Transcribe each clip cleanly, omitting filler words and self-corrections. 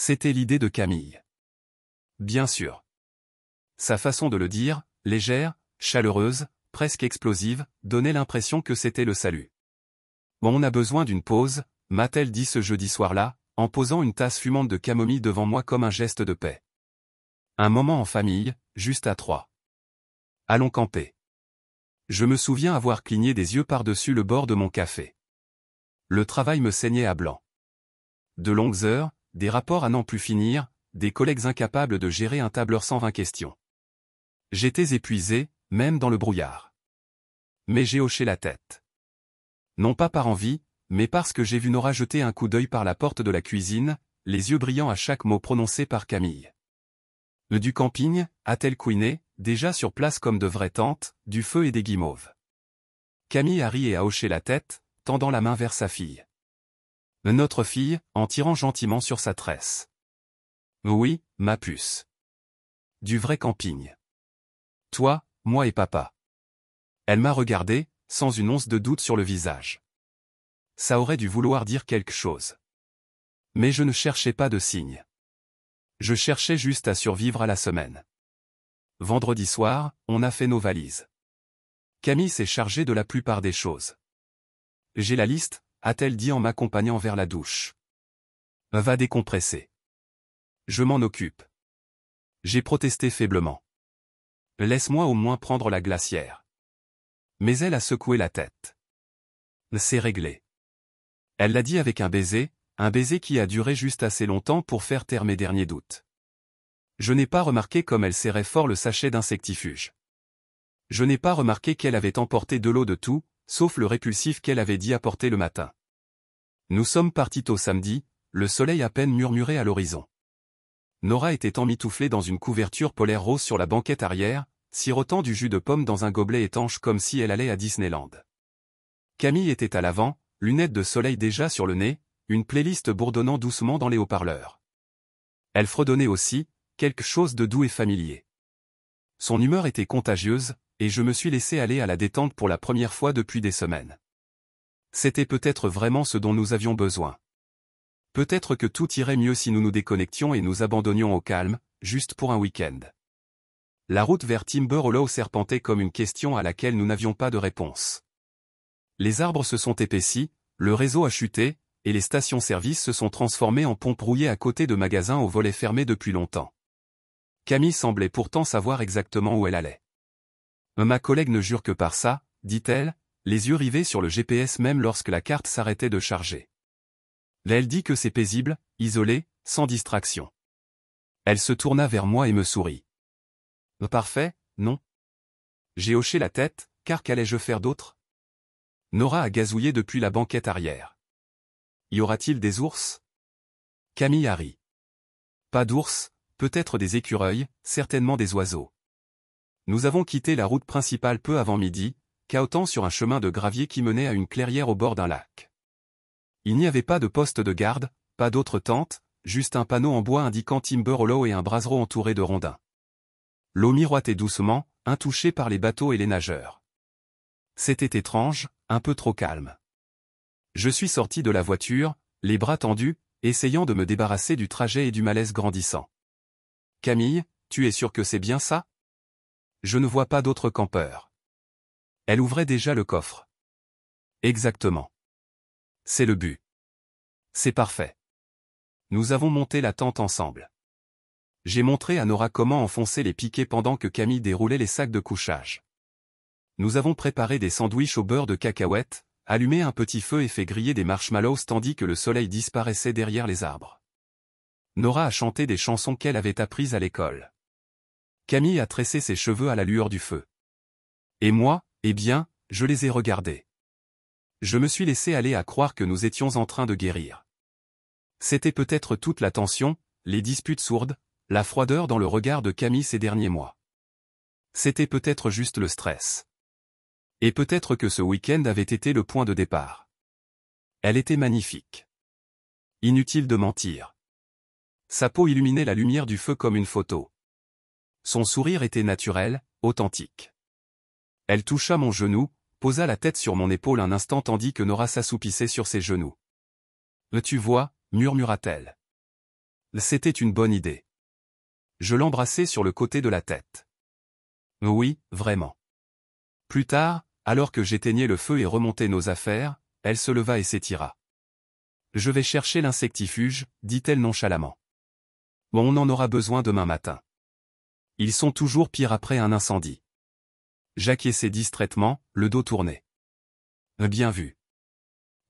C'était l'idée de Camille. Bien sûr. Sa façon de le dire, légère, chaleureuse, presque explosive, donnait l'impression que c'était le salut. Bon, on a besoin d'une pause, m'a-t-elle dit ce jeudi soir-là, en posant une tasse fumante de camomille devant moi comme un geste de paix. Un moment en famille, juste à trois. Allons camper. Je me souviens avoir cligné des yeux par-dessus le bord de mon café. Le travail me saignait à blanc. De longues heures, des rapports à n'en plus finir, des collègues incapables de gérer un tableur 120 questions. J'étais épuisé, même dans le brouillard. Mais j'ai hoché la tête. Non pas par envie, mais parce que j'ai vu Nora jeter un coup d'œil par la porte de la cuisine, les yeux brillants à chaque mot prononcé par Camille. Du camping, a-t-elle couiné, déjà sur place comme de vraies tantes, du feu et des guimauves. Camille a ri et a hoché la tête, tendant la main vers sa fille. Notre fille, en tirant gentiment sur sa tresse. Oui, ma puce. Du vrai camping. Toi, moi et papa. Elle m'a regardé, sans une once de doute sur le visage. Ça aurait dû vouloir dire quelque chose. Mais je ne cherchais pas de signe. Je cherchais juste à survivre à la semaine. Vendredi soir, on a fait nos valises. Camille s'est chargée de la plupart des choses. J'ai la liste, a-t-elle dit en m'accompagnant vers la douche. Va décompresser. Je m'en occupe. J'ai protesté faiblement. Laisse-moi au moins prendre la glacière. Mais elle a secoué la tête. C'est réglé. Elle l'a dit avec un baiser qui a duré juste assez longtemps pour faire taire mes derniers doutes. Je n'ai pas remarqué comme elle serrait fort le sachet d'insectifuge. Je n'ai pas remarqué qu'elle avait emporté de l'eau de tout, sauf le répulsif qu'elle avait dit apporter le matin. Nous sommes partis tôt samedi, le soleil à peine murmurait à l'horizon. Nora était emmitouflée dans une couverture polaire rose sur la banquette arrière, sirotant du jus de pomme dans un gobelet étanche comme si elle allait à Disneyland. Camille était à l'avant, lunettes de soleil déjà sur le nez, une playlist bourdonnant doucement dans les haut-parleurs. Elle fredonnait aussi, quelque chose de doux et familier. Son humeur était contagieuse, et je me suis laissé aller à la détente pour la première fois depuis des semaines. C'était peut-être vraiment ce dont nous avions besoin. Peut-être que tout irait mieux si nous nous déconnections et nous abandonnions au calme, juste pour un week-end. La route vers Timber Hollow serpentait comme une question à laquelle nous n'avions pas de réponse. Les arbres se sont épaissis, le réseau a chuté, et les stations-service se sont transformées en pompes rouillées à côté de magasins aux volets fermés depuis longtemps. Camille semblait pourtant savoir exactement où elle allait. Ma collègue ne jure que par ça, dit-elle, les yeux rivés sur le GPS même lorsque la carte s'arrêtait de charger. Elle dit que c'est paisible, isolé, sans distraction. Elle se tourna vers moi et me sourit. Parfait, non? J'ai hoché la tête, car qu'allais-je faire d'autre? Nora a gazouillé depuis la banquette arrière. Y aura-t-il des ours? Camille a ri. Pas d'ours, peut-être des écureuils, certainement des oiseaux. Nous avons quitté la route principale peu avant midi, cahotant sur un chemin de gravier qui menait à une clairière au bord d'un lac. Il n'y avait pas de poste de garde, pas d'autre tente, juste un panneau en bois indiquant Timber Hollow et un brasero entouré de rondins. L'eau miroitait doucement, intouchée par les bateaux et les nageurs. C'était étrange, un peu trop calme. Je suis sorti de la voiture, les bras tendus, essayant de me débarrasser du trajet et du malaise grandissant. Camille, tu es sûre que c'est bien ça? Je ne vois pas d'autres campeurs. Elle ouvrait déjà le coffre. Exactement. C'est le but. C'est parfait. Nous avons monté la tente ensemble. J'ai montré à Nora comment enfoncer les piquets pendant que Camille déroulait les sacs de couchage. Nous avons préparé des sandwichs au beurre de cacahuètes, allumé un petit feu et fait griller des marshmallows tandis que le soleil disparaissait derrière les arbres. Nora a chanté des chansons qu'elle avait apprises à l'école. Camille a tressé ses cheveux à la lueur du feu. Et moi, eh bien, je les ai regardés. Je me suis laissé aller à croire que nous étions en train de guérir. C'était peut-être toute la tension, les disputes sourdes, la froideur dans le regard de Camille ces derniers mois. C'était peut-être juste le stress. Et peut-être que ce week-end avait été le point de départ. Elle était magnifique. Inutile de mentir. Sa peau illuminait la lumière du feu comme une photo. Son sourire était naturel, authentique. Elle toucha mon genou, posa la tête sur mon épaule un instant tandis que Nora s'assoupissait sur ses genoux. Tu vois, murmura-t-elle. C'était une bonne idée. Je l'embrassai sur le côté de la tête. Oui, vraiment. Plus tard, alors que j'éteignais le feu et remontais nos affaires, elle se leva et s'étira. Je vais chercher l'insectifuge, dit-elle nonchalamment. Bon, on en aura besoin demain matin. Ils sont toujours pires après un incendie. J'acquiesçai distraitement, le dos tourné. Bien vu.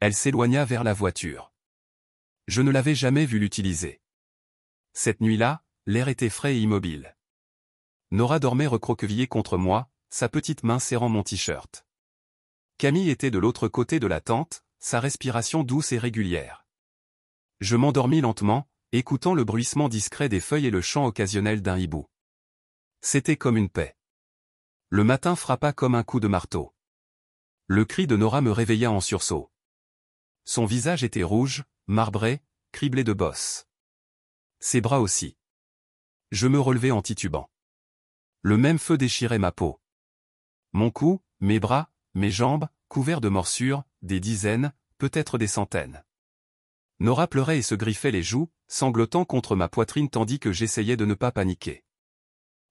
Elle s'éloigna vers la voiture. Je ne l'avais jamais vue l'utiliser. Cette nuit-là, l'air était frais et immobile. Nora dormait recroquevillée contre moi, sa petite main serrant mon t-shirt. Camille était de l'autre côté de la tente, sa respiration douce et régulière. Je m'endormis lentement, écoutant le bruissement discret des feuilles et le chant occasionnel d'un hibou. C'était comme une paix. Le matin frappa comme un coup de marteau. Le cri de Nora me réveilla en sursaut. Son visage était rouge, marbré, criblé de bosses. Ses bras aussi. Je me relevai en titubant. Le même feu déchirait ma peau. Mon cou, mes bras, mes jambes, couverts de morsures, des dizaines, peut-être des centaines. Nora pleurait et se griffait les joues, sanglotant contre ma poitrine tandis que j'essayais de ne pas paniquer.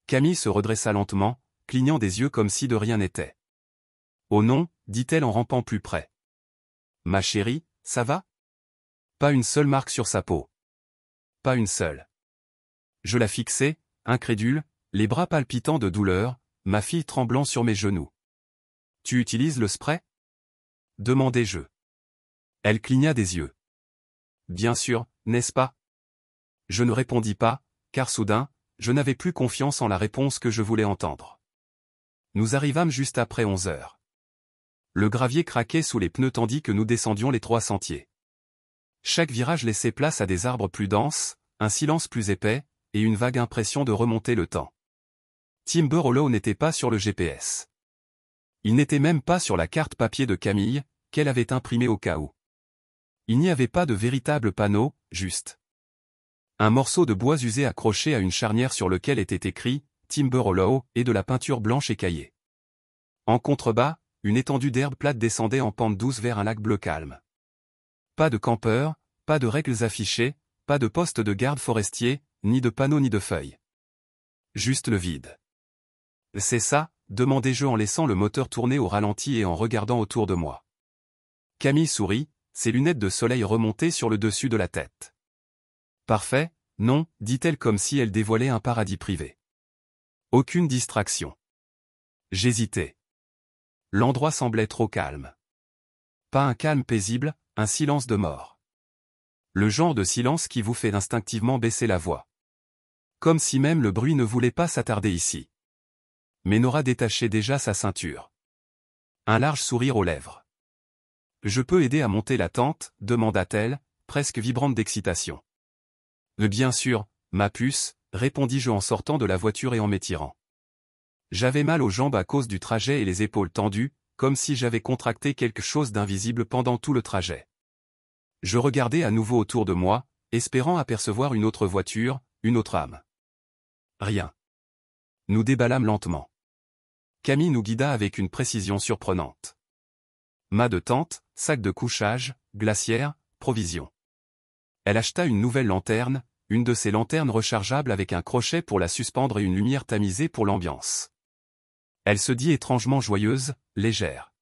Camille se redressa lentement, clignant des yeux comme si de rien n'était. « Oh non » dit-elle en rampant plus près. « Ma chérie, ça va ?» Pas une seule marque sur sa peau. Pas une seule. Je la fixais, incrédule, les bras palpitants de douleur, ma fille tremblant sur mes genoux. « Tu utilises le spray ?» demandai-je. Elle cligna des yeux. « Bien sûr, n'est-ce pas ?» Je ne répondis pas, car soudain, je n'avais plus confiance en la réponse que je voulais entendre. Nous arrivâmes juste après 11 heures. Le gravier craquait sous les pneus tandis que nous descendions les 3 sentiers. Chaque virage laissait place à des arbres plus denses, un silence plus épais, et une vague impression de remonter le temps. Timber Hollow n'était pas sur le GPS. Il n'était même pas sur la carte papier de Camille, qu'elle avait imprimée au cas où. Il n'y avait pas de véritable panneau, juste un morceau de bois usé accroché à une charnière sur lequel était écrit « Timber Hollow » et de la peinture blanche écaillée. En contrebas, une étendue d'herbe plate descendait en pente douce vers un lac bleu calme. Pas de campeurs, pas de règles affichées, pas de poste de garde forestier, ni de panneaux ni de feuilles. Juste le vide. « C'est ça ?» demandai-je en laissant le moteur tourner au ralenti et en regardant autour de moi. Camille sourit, ses lunettes de soleil remontaient sur le dessus de la tête. « Parfait, non » dit-elle comme si elle dévoilait un paradis privé. Aucune distraction. J'hésitais. L'endroit semblait trop calme. Pas un calme paisible, un silence de mort. Le genre de silence qui vous fait instinctivement baisser la voix. Comme si même le bruit ne voulait pas s'attarder ici. Mais Nora détachait déjà sa ceinture. Un large sourire aux lèvres. « Je peux aider à monter la tente ?» demanda-t-elle, presque vibrante d'excitation. « Bien sûr, ma puce » répondis-je en sortant de la voiture et en m'étirant. J'avais mal aux jambes à cause du trajet et les épaules tendues, comme si j'avais contracté quelque chose d'invisible pendant tout le trajet. Je regardais à nouveau autour de moi, espérant apercevoir une autre voiture, une autre âme. Rien. Nous déballâmes lentement. Camille nous guida avec une précision surprenante. Mât de tente, sac de couchage, glacière, provisions. Elle acheta une nouvelle lanterne, une de ces lanternes rechargeables avec un crochet pour la suspendre et une lumière tamisée pour l'ambiance. Elle se dit étrangement joyeuse, légère.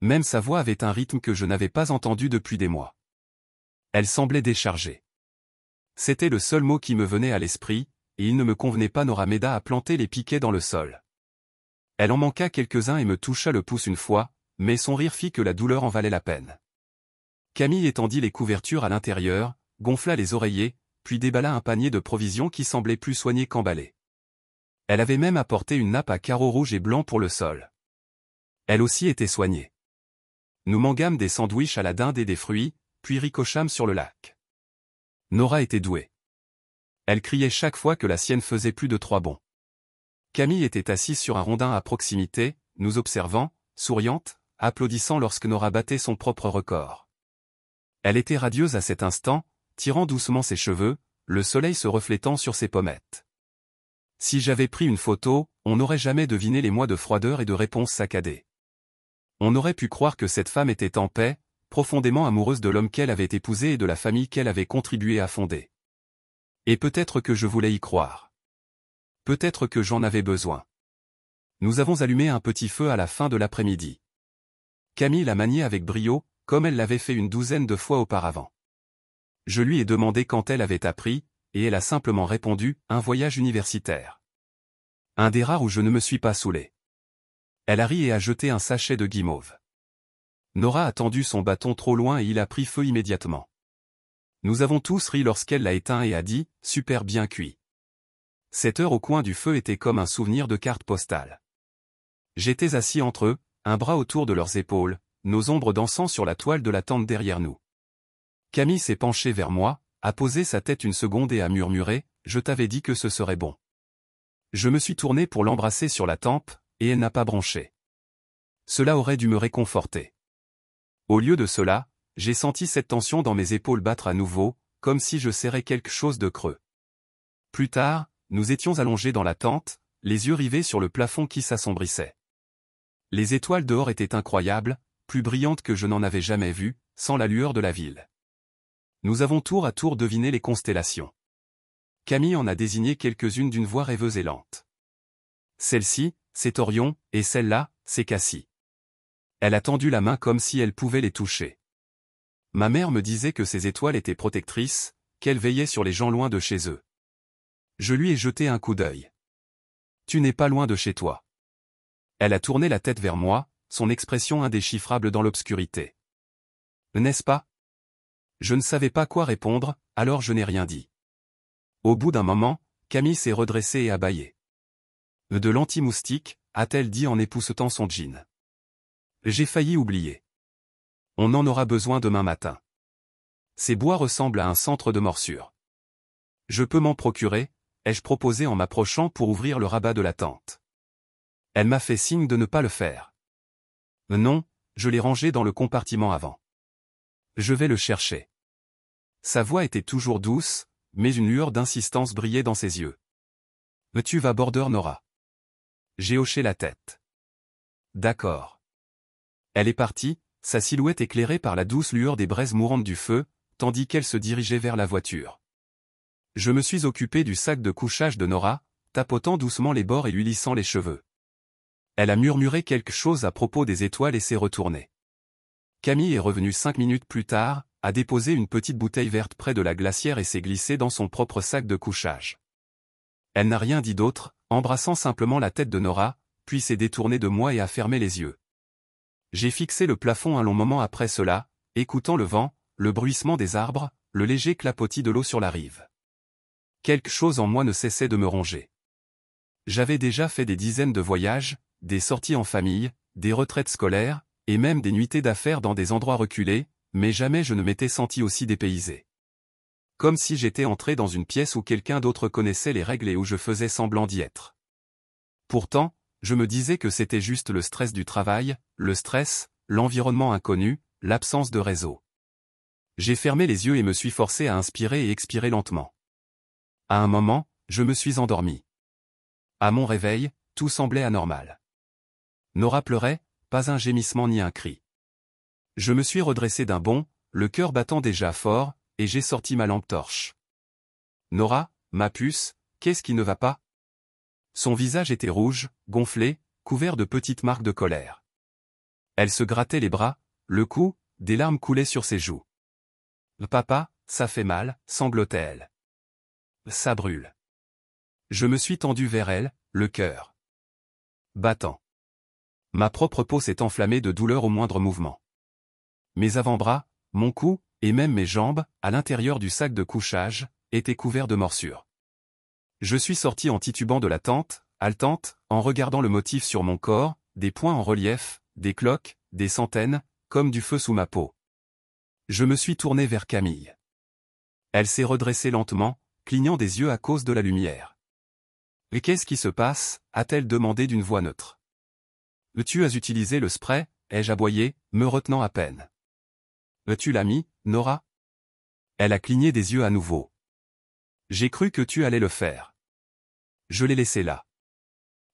Même sa voix avait un rythme que je n'avais pas entendu depuis des mois. Elle semblait déchargée. C'était le seul mot qui me venait à l'esprit, et il ne me convenait pas. Nora m'aida à planter les piquets dans le sol. Elle en manqua quelques-uns et me toucha le pouce une fois, mais son rire fit que la douleur en valait la peine. Camille étendit les couvertures à l'intérieur, gonfla les oreillers, puis déballa un panier de provisions qui semblait plus soigné qu'emballé. Elle avait même apporté une nappe à carreaux rouges et blancs pour le sol. Elle aussi était soignée. Nous mangâmes des sandwichs à la dinde et des fruits, puis ricochâmes sur le lac. Nora était douée. Elle criait chaque fois que la sienne faisait plus de 3 bonds. Camille était assise sur un rondin à proximité, nous observant, souriante, applaudissant lorsque Nora battait son propre record. Elle était radieuse à cet instant, tirant doucement ses cheveux, le soleil se reflétant sur ses pommettes. Si j'avais pris une photo, on n'aurait jamais deviné les mois de froideur et de réponses saccadées. On aurait pu croire que cette femme était en paix, profondément amoureuse de l'homme qu'elle avait épousé et de la famille qu'elle avait contribué à fonder. Et peut-être que je voulais y croire. Peut-être que j'en avais besoin. Nous avons allumé un petit feu à la fin de l'après-midi. Camille l'a manié avec brio, comme elle l'avait fait une douzaine de fois auparavant. Je lui ai demandé quand elle avait appris, et elle a simplement répondu, un voyage universitaire. Un des rares où je ne me suis pas saoulé. Elle a ri et a jeté un sachet de guimauve. Nora a tendu son bâton trop loin et il a pris feu immédiatement. Nous avons tous ri lorsqu'elle l'a éteint et a dit, super bien cuit. Cette heure au coin du feu était comme un souvenir de carte postale. J'étais assis entre eux, un bras autour de leurs épaules, nos ombres dansant sur la toile de la tente derrière nous. Camille s'est penchée vers moi, a posé sa tête une seconde et a murmuré, « Je t'avais dit que ce serait bon. » Je me suis tourné pour l'embrasser sur la tempe, et elle n'a pas bronché. Cela aurait dû me réconforter. Au lieu de cela, j'ai senti cette tension dans mes épaules battre à nouveau, comme si je serrais quelque chose de creux. Plus tard, nous étions allongés dans la tente, les yeux rivés sur le plafond qui s'assombrissait. Les étoiles dehors étaient incroyables, plus brillantes que je n'en avais jamais vues, sans la lueur de la ville. Nous avons tour à tour deviné les constellations. Camille en a désigné quelques-unes d'une voix rêveuse et lente. Celle-ci, c'est Orion, et celle-là, c'est Cassie. Elle a tendu la main comme si elle pouvait les toucher. Ma mère me disait que ces étoiles étaient protectrices, qu'elles veillaient sur les gens loin de chez eux. Je lui ai jeté un coup d'œil. Tu n'es pas loin de chez toi. Elle a tourné la tête vers moi, son expression indéchiffrable dans l'obscurité. N'est-ce pas? Je ne savais pas quoi répondre, alors je n'ai rien dit. Au bout d'un moment, Camille s'est redressée et a bâillé. De l'anti-moustique, a-t-elle dit en époussetant son jean. J'ai failli oublier. On en aura besoin demain matin. Ces bois ressemblent à un centre de morsure. Je peux m'en procurer, ai-je proposé en m'approchant pour ouvrir le rabat de la tente. Elle m'a fait signe de ne pas le faire. Non, je l'ai rangé dans le compartiment avant. Je vais le chercher. Sa voix était toujours douce, mais une lueur d'insistance brillait dans ses yeux. Tu vas border Nora. J'ai hoché la tête. D'accord. Elle est partie, sa silhouette éclairée par la douce lueur des braises mourantes du feu, tandis qu'elle se dirigeait vers la voiture. Je me suis occupé du sac de couchage de Nora, tapotant doucement les bords et lui lissant les cheveux. Elle a murmuré quelque chose à propos des étoiles et s'est retournée. Camille est revenue 5 minutes plus tard, a déposé une petite bouteille verte près de la glacière et s'est glissée dans son propre sac de couchage. Elle n'a rien dit d'autre, embrassant simplement la tête de Nora, puis s'est détournée de moi et a fermé les yeux. J'ai fixé le plafond un long moment après cela, écoutant le vent, le bruissement des arbres, le léger clapotis de l'eau sur la rive. Quelque chose en moi ne cessait de me ronger. J'avais déjà fait des dizaines de voyages, des sorties en famille, des retraites scolaires, et même des nuitées d'affaires dans des endroits reculés, mais jamais je ne m'étais senti aussi dépaysé. Comme si j'étais entré dans une pièce où quelqu'un d'autre connaissait les règles et où je faisais semblant d'y être. Pourtant, je me disais que c'était juste le stress du travail, le stress, l'environnement inconnu, l'absence de réseau. J'ai fermé les yeux et me suis forcé à inspirer et expirer lentement. À un moment, je me suis endormi. À mon réveil, tout semblait anormal. Nora pleurait, pas un gémissement ni un cri. Je me suis redressé d'un bond, le cœur battant déjà fort, et j'ai sorti ma lampe torche. Nora, ma puce, qu'est-ce qui ne va pas? Son visage était rouge, gonflé, couvert de petites marques de colère. Elle se grattait les bras, le cou, des larmes coulaient sur ses joues. Papa, ça fait mal, sanglotait-elle. Ça brûle. Je me suis tendu vers elle, le cœur battant. Ma propre peau s'est enflammée de douleur au moindre mouvement. Mes avant-bras, mon cou, et même mes jambes, à l'intérieur du sac de couchage, étaient couverts de morsures. Je suis sorti en titubant de la tente, haletante, en regardant le motif sur mon corps, des points en relief, des cloques, des centaines, comme du feu sous ma peau. Je me suis tourné vers Camille. Elle s'est redressée lentement, clignant des yeux à cause de la lumière. « Et qu'est-ce qui se passe » a-t-elle demandé d'une voix neutre. « Tu as utilisé le spray » ai-je aboyé, me retenant à peine. « Tu l'as mis, Nora » Elle a cligné des yeux à nouveau. « J'ai cru que tu allais le faire. » Je l'ai laissé là.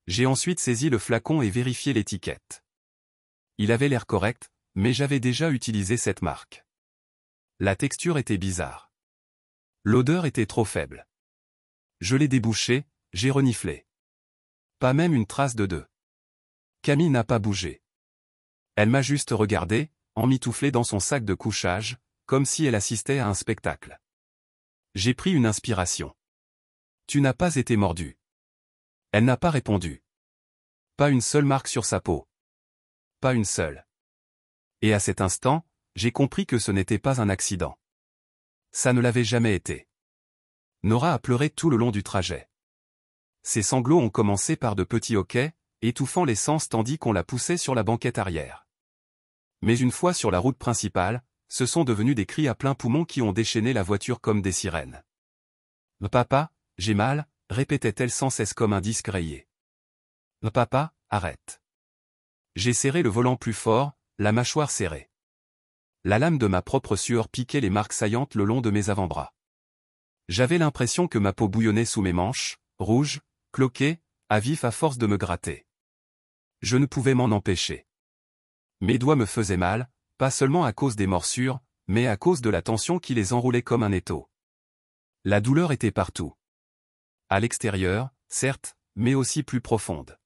J'ai ensuite saisi le flacon et vérifié l'étiquette. Il avait l'air correct, mais j'avais déjà utilisé cette marque. La texture était bizarre. L'odeur était trop faible. Je l'ai débouché, j'ai reniflé. Pas même une trace de deux. Camille n'a pas bougé. Elle m'a juste regardé, emmitouflée dans son sac de couchage, comme si elle assistait à un spectacle. J'ai pris une inspiration. Tu n'as pas été mordu. Elle n'a pas répondu. Pas une seule marque sur sa peau. Pas une seule. Et à cet instant, j'ai compris que ce n'était pas un accident. Ça ne l'avait jamais été. Nora a pleuré tout le long du trajet. Ses sanglots ont commencé par de petits hoquets, étouffant l'essence tandis qu'on la poussait sur la banquette arrière. Mais une fois sur la route principale, ce sont devenus des cris à plein poumon qui ont déchaîné la voiture comme des sirènes. « Papa, j'ai mal », répétait-elle sans cesse comme un disque rayé. « Papa, arrête. » J'ai serré le volant plus fort, la mâchoire serrée. La lame de ma propre sueur piquait les marques saillantes le long de mes avant-bras. J'avais l'impression que ma peau bouillonnait sous mes manches, rouge, cloquée, à vif à force de me gratter. Je ne pouvais m'en empêcher. Mes doigts me faisaient mal, pas seulement à cause des morsures, mais à cause de la tension qui les enroulait comme un étau. La douleur était partout. À l'extérieur, certes, mais aussi plus profonde.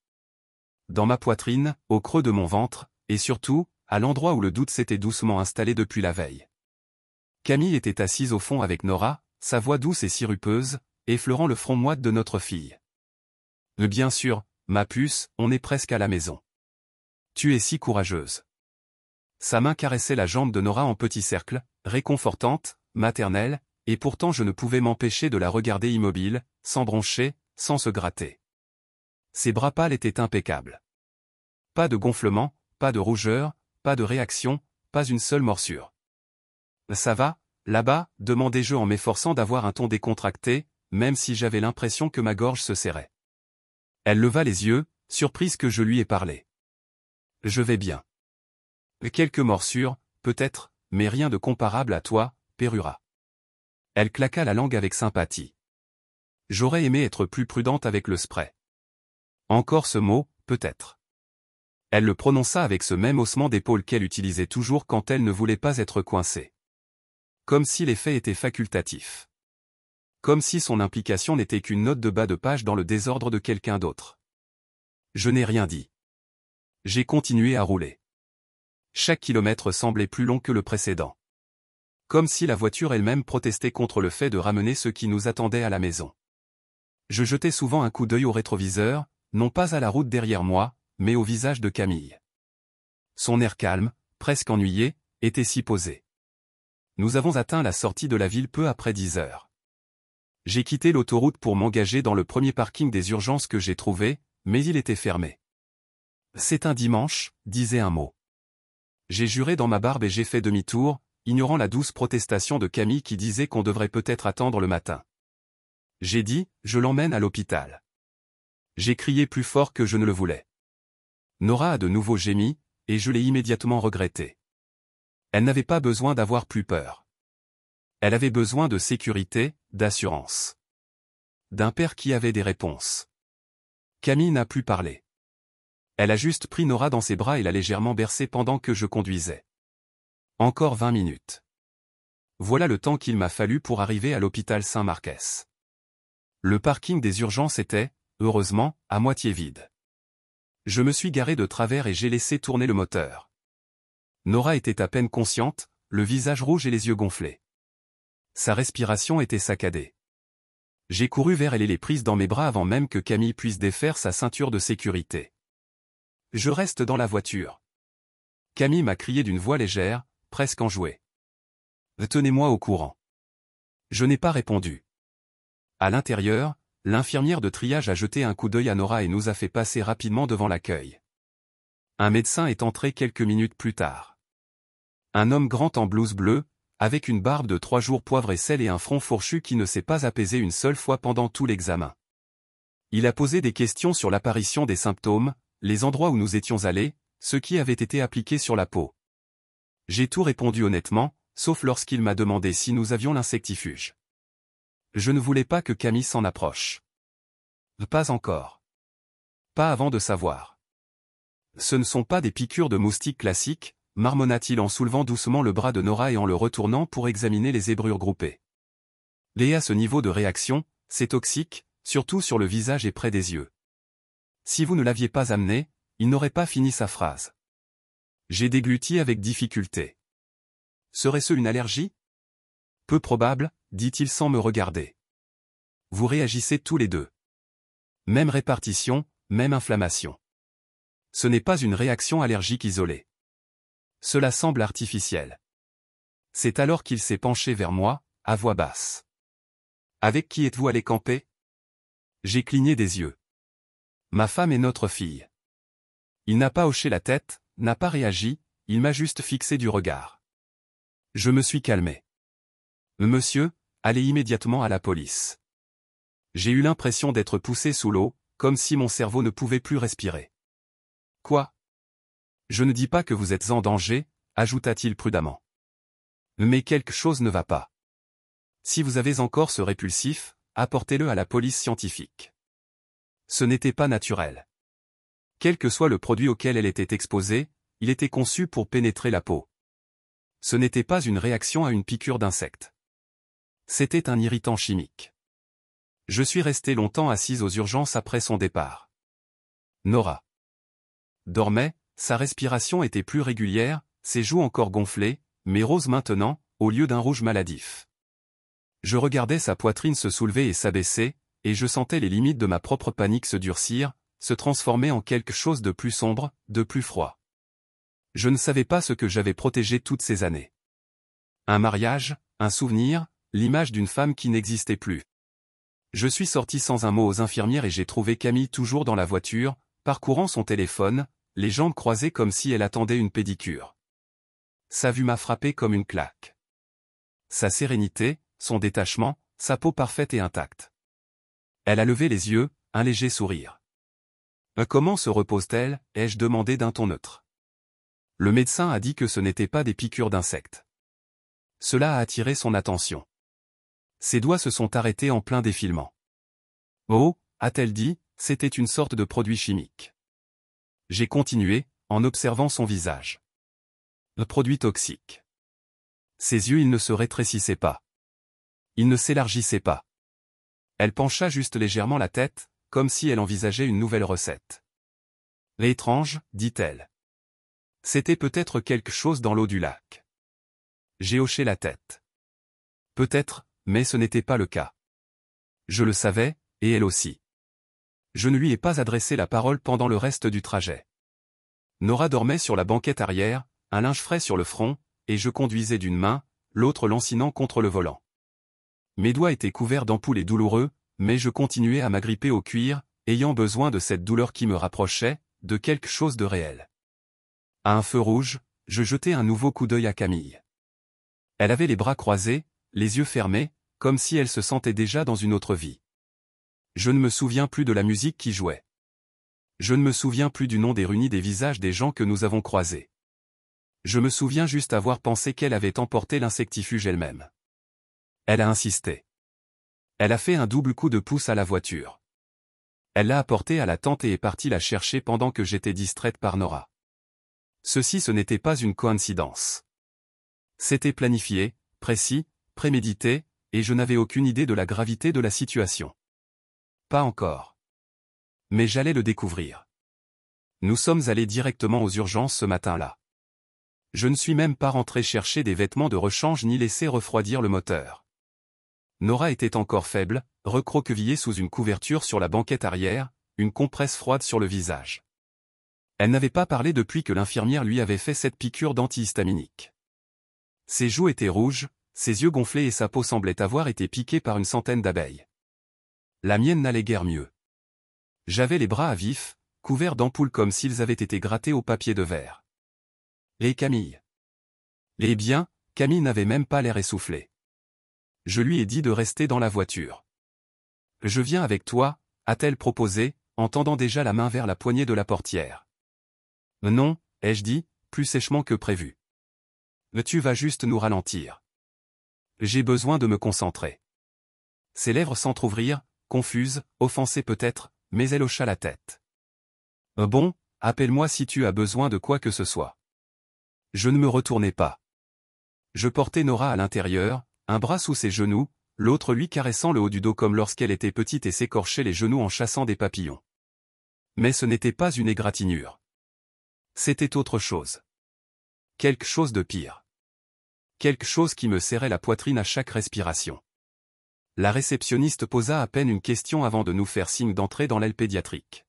Dans ma poitrine, au creux de mon ventre, et surtout, à l'endroit où le doute s'était doucement installé depuis la veille. Camille était assise au fond avec Nora, sa voix douce et sirupeuse, effleurant le front moite de notre fille. « Bien sûr, ma puce, on est presque à la maison. Tu es si courageuse. » Sa main caressait la jambe de Nora en petit cercle, réconfortante, maternelle, et pourtant je ne pouvais m'empêcher de la regarder immobile, sans broncher, sans se gratter. Ses bras pâles étaient impeccables. Pas de gonflement, pas de rougeur, pas de réaction, pas une seule morsure. « Ça va, là-bas » demandai-je en m'efforçant d'avoir un ton décontracté, même si j'avais l'impression que ma gorge se serrait. Elle leva les yeux, surprise que je lui ai parlé. « Je vais bien. » Quelques morsures, peut-être, mais rien de comparable à toi, Pérura. Elle claqua la langue avec sympathie. J'aurais aimé être plus prudente avec le spray. Encore ce mot, peut-être. Elle le prononça avec ce même haussement d'épaule qu'elle utilisait toujours quand elle ne voulait pas être coincée. Comme si l'effet était facultatif. Comme si son implication n'était qu'une note de bas de page dans le désordre de quelqu'un d'autre. Je n'ai rien dit. J'ai continué à rouler. Chaque kilomètre semblait plus long que le précédent. Comme si la voiture elle-même protestait contre le fait de ramener ceux qui nous attendaient à la maison. Je jetais souvent un coup d'œil au rétroviseur, non pas à la route derrière moi, mais au visage de Camille. Son air calme, presque ennuyé, était si posé. Nous avons atteint la sortie de la ville peu après 10 heures. J'ai quitté l'autoroute pour m'engager dans le premier parking des urgences que j'ai trouvé, mais il était fermé. « C'est un dimanche », disait un mot. J'ai juré dans ma barbe et j'ai fait demi-tour, ignorant la douce protestation de Camille qui disait qu'on devrait peut-être attendre le matin. J'ai dit, je l'emmène à l'hôpital. J'ai crié plus fort que je ne le voulais. Nora a de nouveau gémi, et je l'ai immédiatement regretté. Elle n'avait pas besoin d'avoir plus peur. Elle avait besoin de sécurité, d'assurance. D'un père qui avait des réponses. Camille n'a plus parlé. Elle a juste pris Nora dans ses bras et l'a légèrement bercée pendant que je conduisais. Encore 20 minutes. Voilà le temps qu'il m'a fallu pour arriver à l'hôpital Saint-Marquès. Le parking des urgences était, heureusement, à moitié vide. Je me suis garé de travers et j'ai laissé tourner le moteur. Nora était à peine consciente, le visage rouge et les yeux gonflés. Sa respiration était saccadée. J'ai couru vers elle et l'ai prise dans mes bras avant même que Camille puisse défaire sa ceinture de sécurité. « Je reste dans la voiture. » Camille m'a crié d'une voix légère, presque enjouée. « Tenez-moi au courant. » Je n'ai pas répondu. À l'intérieur, l'infirmière de triage a jeté un coup d'œil à Nora et nous a fait passer rapidement devant l'accueil. Un médecin est entré quelques minutes plus tard. Un homme grand en blouse bleue, avec une barbe de 3 jours poivre et sel et un front fourchu qui ne s'est pas apaisé une seule fois pendant tout l'examen. Il a posé des questions sur l'apparition des symptômes, les endroits où nous étions allés, ce qui avait été appliqué sur la peau. J'ai tout répondu honnêtement, sauf lorsqu'il m'a demandé si nous avions l'insectifuge. Je ne voulais pas que Camille s'en approche. Pas encore. Pas avant de savoir. Ce ne sont pas des piqûres de moustiques classiques, marmonna-t-il en soulevant doucement le bras de Nora et en le retournant pour examiner les zébrures groupées. Et à ce niveau de réaction, c'est toxique, surtout sur le visage et près des yeux. Si vous ne l'aviez pas amené, il n'aurait pas fini sa phrase. J'ai dégluti avec difficulté. Serait-ce une allergie? Peu probable, dit-il sans me regarder. Vous réagissez tous les deux. Même répartition, même inflammation. Ce n'est pas une réaction allergique isolée. Cela semble artificiel. C'est alors qu'il s'est penché vers moi, à voix basse. Avec qui êtes-vous allé camper? J'ai cligné des yeux. Ma femme et notre fille. Il n'a pas hoché la tête, n'a pas réagi, il m'a juste fixé du regard. Je me suis calmé. Monsieur, allez immédiatement à la police. J'ai eu l'impression d'être poussé sous l'eau, comme si mon cerveau ne pouvait plus respirer. Quoi? Je ne dis pas que vous êtes en danger, ajouta-t-il prudemment. Mais quelque chose ne va pas. Si vous avez encore ce répulsif, apportez-le à la police scientifique. Ce n'était pas naturel. Quel que soit le produit auquel elle était exposée, il était conçu pour pénétrer la peau. Ce n'était pas une réaction à une piqûre d'insecte. C'était un irritant chimique. Je suis resté longtemps assise aux urgences après son départ. Nora dormait, sa respiration était plus régulière, ses joues encore gonflées, mais roses maintenant, au lieu d'un rouge maladif. Je regardais sa poitrine se soulever et s'abaisser, et je sentais les limites de ma propre panique se durcir, se transformer en quelque chose de plus sombre, de plus froid. Je ne savais pas ce que j'avais protégé toutes ces années. Un mariage, un souvenir, l'image d'une femme qui n'existait plus. Je suis sorti sans un mot aux infirmières et j'ai trouvé Camille toujours dans la voiture, parcourant son téléphone, les jambes croisées comme si elle attendait une pédicure. Sa vue m'a frappé comme une claque. Sa sérénité, son détachement, sa peau parfaite et intacte. Elle a levé les yeux, un léger sourire. Comment se repose-t-elle? Ai-je demandé d'un ton neutre. Le médecin a dit que ce n'était pas des piqûres d'insectes. Cela a attiré son attention. Ses doigts se sont arrêtés en plein défilement. Oh, a-t-elle dit, c'était une sorte de produit chimique. J'ai continué, en observant son visage. Un produit toxique. Ses yeux ils ne se rétrécissaient pas. Ils ne s'élargissaient pas. Elle pencha juste légèrement la tête, comme si elle envisageait une nouvelle recette. Étrange, dit-elle. C'était peut-être quelque chose dans l'eau du lac. J'ai hoché la tête. Peut-être, mais ce n'était pas le cas. Je le savais, et elle aussi. Je ne lui ai pas adressé la parole pendant le reste du trajet. Nora dormait sur la banquette arrière, un linge frais sur le front, et je conduisais d'une main, l'autre lancinant contre le volant. Mes doigts étaient couverts d'ampoules et douloureux, mais je continuais à m'agripper au cuir, ayant besoin de cette douleur qui me rapprochait, de quelque chose de réel. À un feu rouge, je jetai un nouveau coup d'œil à Camille. Elle avait les bras croisés, les yeux fermés, comme si elle se sentait déjà dans une autre vie. Je ne me souviens plus de la musique qui jouait. Je ne me souviens plus du nom des runis des visages des gens que nous avons croisés. Je me souviens juste avoir pensé qu'elle avait emporté l'insectifuge elle-même. Elle a insisté. Elle a fait un double coup de pouce à la voiture. Elle l'a apportée à la tente et est partie la chercher pendant que j'étais distraite par Nora. Ce n'était pas une coïncidence. C'était planifié, précis, prémédité, et je n'avais aucune idée de la gravité de la situation. Pas encore. Mais j'allais le découvrir. Nous sommes allés directement aux urgences ce matin-là. Je ne suis même pas rentré chercher des vêtements de rechange ni laisser refroidir le moteur. Nora était encore faible, recroquevillée sous une couverture sur la banquette arrière, une compresse froide sur le visage. Elle n'avait pas parlé depuis que l'infirmière lui avait fait cette piqûre d'antihistaminique. Ses joues étaient rouges, ses yeux gonflés et sa peau semblait avoir été piquée par une centaine d'abeilles. La mienne n'allait guère mieux. J'avais les bras à vif, couverts d'ampoules comme s'ils avaient été grattés au papier de verre. Et Camille? Eh bien, Camille n'avait même pas l'air essoufflé. Je lui ai dit de rester dans la voiture. Je viens avec toi, a-t-elle proposé, en tendant déjà la main vers la poignée de la portière. Non, ai-je dit, plus sèchement que prévu. Tu vas juste nous ralentir. J'ai besoin de me concentrer. Ses lèvres s'entr'ouvrirent, confuses, offensées peut-être, mais elle hocha la tête. Bon, appelle-moi si tu as besoin de quoi que ce soit. Je ne me retournai pas. Je portais Nora à l'intérieur, un bras sous ses genoux, l'autre lui caressant le haut du dos comme lorsqu'elle était petite et s'écorchait les genoux en chassant des papillons. Mais ce n'était pas une égratignure. C'était autre chose. Quelque chose de pire. Quelque chose qui me serrait la poitrine à chaque respiration. La réceptionniste posa à peine une question avant de nous faire signe d'entrer dans l'aile pédiatrique.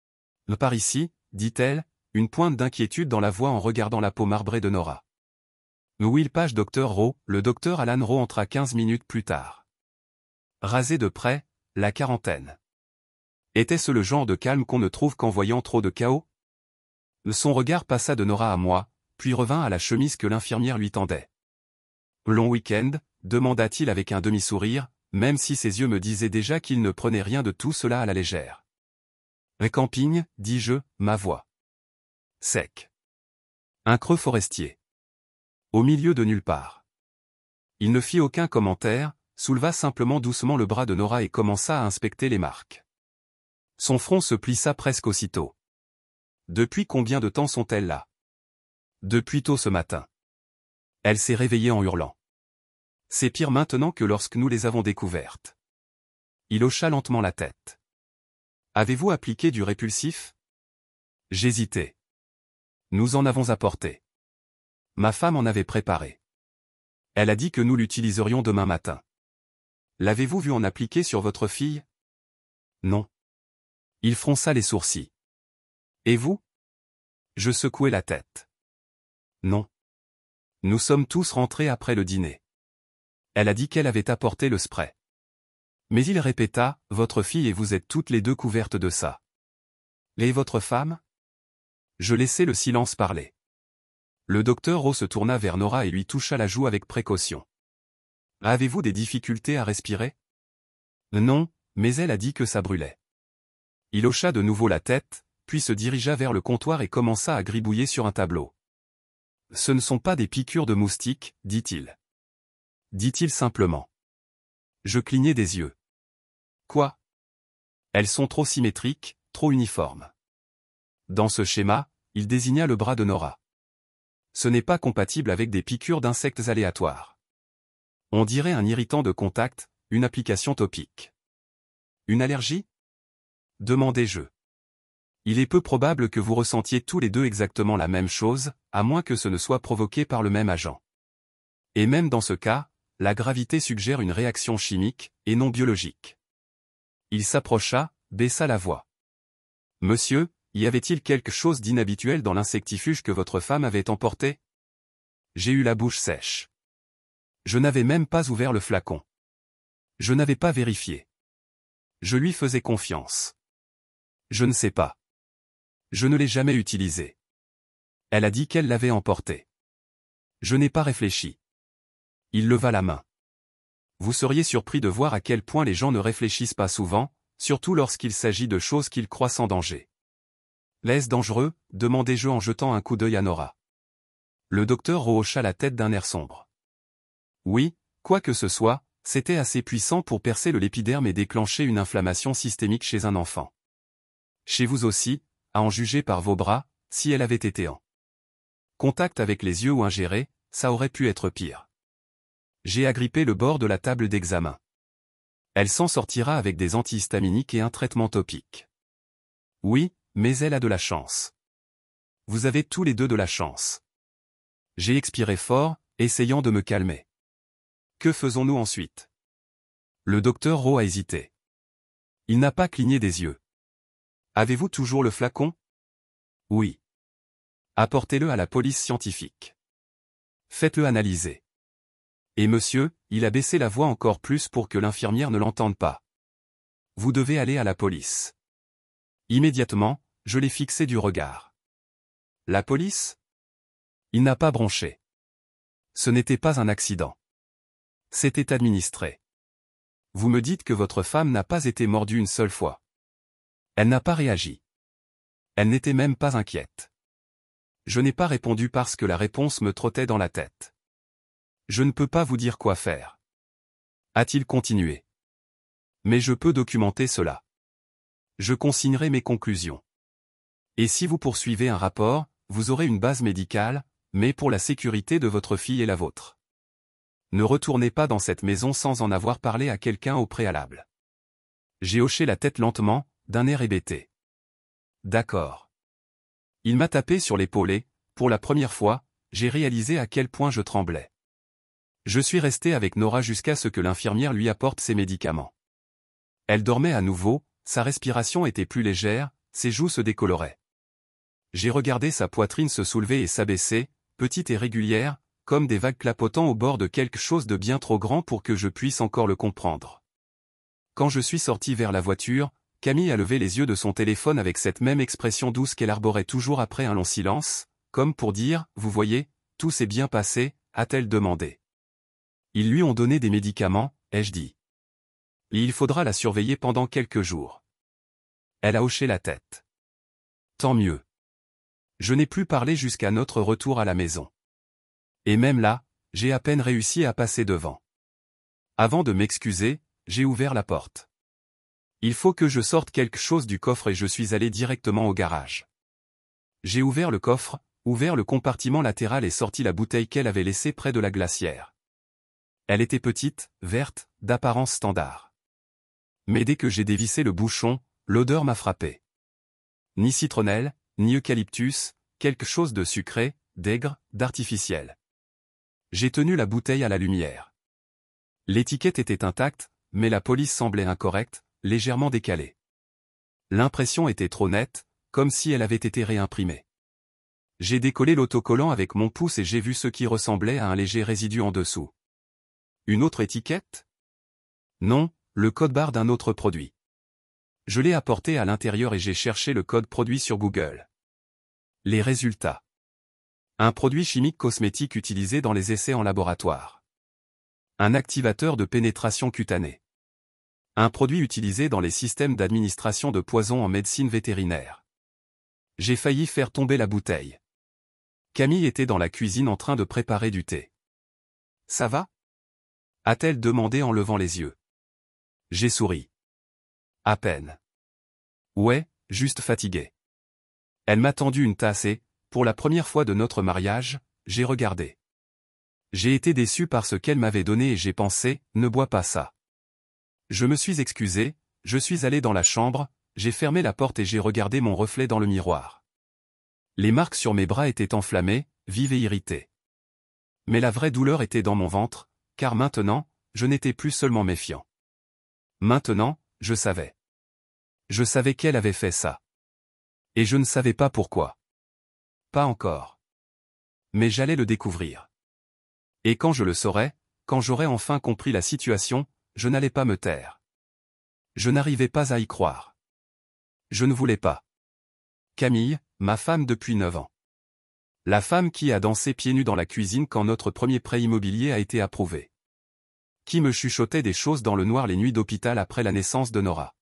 « Par ici », dit-elle, une pointe d'inquiétude dans la voix en regardant la peau marbrée de Nora. Will Page Dr. Rowe, le docteur Alan Rowe entra 15 minutes plus tard. Rasé de près, la quarantaine. Était-ce le genre de calme qu'on ne trouve qu'en voyant trop de chaos? Son regard passa de Nora à moi, puis revint à la chemise que l'infirmière lui tendait. Long week-end, demanda-t-il avec un demi-sourire, même si ses yeux me disaient déjà qu'il ne prenait rien de tout cela à la légère. Camping, dis-je, ma voix sec. Un creux forestier. Au milieu de nulle part. Il ne fit aucun commentaire, souleva simplement doucement le bras de Nora et commença à inspecter les marques. Son front se plissa presque aussitôt. Depuis combien de temps sont-elles là? Depuis tôt ce matin. Elle s'est réveillée en hurlant. C'est pire maintenant que lorsque nous les avons découvertes. Il hocha lentement la tête. Avez-vous appliqué du répulsif? J'hésitais. Nous en avons apporté. Ma femme en avait préparé. Elle a dit que nous l'utiliserions demain matin. L'avez-vous vu en appliquer sur votre fille? Non. Il fronça les sourcils. Et vous? Je secouai la tête. Non. Nous sommes tous rentrés après le dîner. Elle a dit qu'elle avait apporté le spray. Mais il répéta, votre fille et vous êtes toutes les deux couvertes de ça. Et votre femme? Je laissai le silence parler. Le docteur Rowe se tourna vers Nora et lui toucha la joue avec précaution. Avez-vous des difficultés à respirer? Non, mais elle a dit que ça brûlait. Il hocha de nouveau la tête, puis se dirigea vers le comptoir et commença à gribouiller sur un tableau. Ce ne sont pas des piqûres de moustiques, dit-il. Dit-il simplement. Je clignai des yeux. Quoi? Elles sont trop symétriques, trop uniformes. Dans ce schéma, il désigna le bras de Nora. Ce n'est pas compatible avec des piqûres d'insectes aléatoires. On dirait un irritant de contact, une application topique. Une allergie? Demandai-je. Il est peu probable que vous ressentiez tous les deux exactement la même chose, à moins que ce ne soit provoqué par le même agent. Et même dans ce cas, la gravité suggère une réaction chimique, et non biologique. Il s'approcha, baissa la voix. Monsieur, y avait-il quelque chose d'inhabituel dans l'insectifuge que votre femme avait emporté? J'ai eu la bouche sèche. Je n'avais même pas ouvert le flacon. Je n'avais pas vérifié. Je lui faisais confiance. Je ne sais pas. Je ne l'ai jamais utilisé. Elle a dit qu'elle l'avait emporté. Je n'ai pas réfléchi. Il leva la main. Vous seriez surpris de voir à quel point les gens ne réfléchissent pas souvent, surtout lorsqu'il s'agit de choses qu'ils croient sans danger. L'est-ce dangereux? Demandai-je en jetant un coup d'œil à Nora. Le docteur rehocha la tête d'un air sombre. Oui, quoi que ce soit, c'était assez puissant pour percer le lépiderme et déclencher une inflammation systémique chez un enfant. Chez vous aussi, à en juger par vos bras, si elle avait été en contact avec les yeux ou ingérée, ça aurait pu être pire. J'ai agrippé le bord de la table d'examen. Elle s'en sortira avec des antihistaminiques et un traitement topique. Oui, mais elle a de la chance. Vous avez tous les deux de la chance. J'ai expiré fort, essayant de me calmer. Que faisons-nous ensuite? Le docteur Rowe a hésité. Il n'a pas cligné des yeux. Avez-vous toujours le flacon? Oui. Apportez-le à la police scientifique. Faites-le analyser. Et monsieur, il a baissé la voix encore plus pour que l'infirmière ne l'entende pas. Vous devez aller à la police. Immédiatement, je l'ai fixé du regard. La police? Il n'a pas bronché. Ce n'était pas un accident. C'était administré. Vous me dites que votre femme n'a pas été mordue une seule fois. Elle n'a pas réagi. Elle n'était même pas inquiète. Je n'ai pas répondu parce que la réponse me trottait dans la tête. Je ne peux pas vous dire quoi faire. A-t-il continué? Mais je peux documenter cela. Je consignerai mes conclusions. Et si vous poursuivez un rapport, vous aurez une base médicale, mais pour la sécurité de votre fille et la vôtre. ne retournez pas dans cette maison sans en avoir parlé à quelqu'un au préalable. J'ai hoché la tête lentement, d'un air hébété. D'accord. Il m'a tapé sur l'épaule et, pour la première fois, j'ai réalisé à quel point je tremblais. Je suis resté avec Nora jusqu'à ce que l'infirmière lui apporte ses médicaments. Elle dormait à nouveau, sa respiration était plus légère, ses joues se décoloraient. J'ai regardé sa poitrine se soulever et s'abaisser, petite et régulière, comme des vagues clapotant au bord de quelque chose de bien trop grand pour que je puisse encore le comprendre. Quand je suis sorti vers la voiture, Camille a levé les yeux de son téléphone avec cette même expression douce qu'elle arborait toujours après un long silence, comme pour dire « Vous voyez, tout s'est bien passé », a-t-elle demandé. Ils lui ont donné des médicaments, ai-je dit. Et il faudra la surveiller pendant quelques jours. Elle a hoché la tête. Tant mieux. Je n'ai plus parlé jusqu'à notre retour à la maison. Et même là, j'ai à peine réussi à passer devant. Avant de m'excuser, j'ai ouvert la porte. Il faut que je sorte quelque chose du coffre et je suis allé directement au garage. J'ai ouvert le coffre, ouvert le compartiment latéral et sorti la bouteille qu'elle avait laissée près de la glacière. Elle était petite, verte, d'apparence standard. Mais dès que j'ai dévissé le bouchon, l'odeur m'a frappé. Ni citronnelle, ni eucalyptus, quelque chose de sucré, d'aigre, d'artificiel. J'ai tenu la bouteille à la lumière. L'étiquette était intacte, mais la police semblait incorrecte, légèrement décalée. L'impression était trop nette, comme si elle avait été réimprimée. J'ai décollé l'autocollant avec mon pouce et j'ai vu ce qui ressemblait à un léger résidu en dessous. Une autre étiquette? Non, le code barre d'un autre produit. Je l'ai apporté à l'intérieur et j'ai cherché le code produit sur Google. Les résultats. Un produit chimique cosmétique utilisé dans les essais en laboratoire. Un activateur de pénétration cutanée. Un produit utilisé dans les systèmes d'administration de poisons en médecine vétérinaire. J'ai failli faire tomber la bouteille. Camille était dans la cuisine en train de préparer du thé. « Ça va ?» a-t-elle demandé en levant les yeux. J'ai souri. À peine. Ouais, juste fatigué. Elle m'a tendu une tasse et, pour la première fois de notre mariage, j'ai regardé. J'ai été déçu par ce qu'elle m'avait donné et j'ai pensé, ne bois pas ça. Je me suis excusé, je suis allé dans la chambre, j'ai fermé la porte et j'ai regardé mon reflet dans le miroir. Les marques sur mes bras étaient enflammées, vives et irritées. Mais la vraie douleur était dans mon ventre, car maintenant, je n'étais plus seulement méfiant. Maintenant, je savais. Je savais qu'elle avait fait ça. Et je ne savais pas pourquoi. Pas encore. Mais j'allais le découvrir. Et quand je le saurais, quand j'aurais enfin compris la situation, je n'allais pas me taire. Je n'arrivais pas à y croire. Je ne voulais pas. Camille, ma femme depuis 9 ans. La femme qui a dansé pieds nus dans la cuisine quand notre premier prêt immobilier a été approuvé. Qui me chuchotait des choses dans le noir les nuits d'hôpital après la naissance de Nora.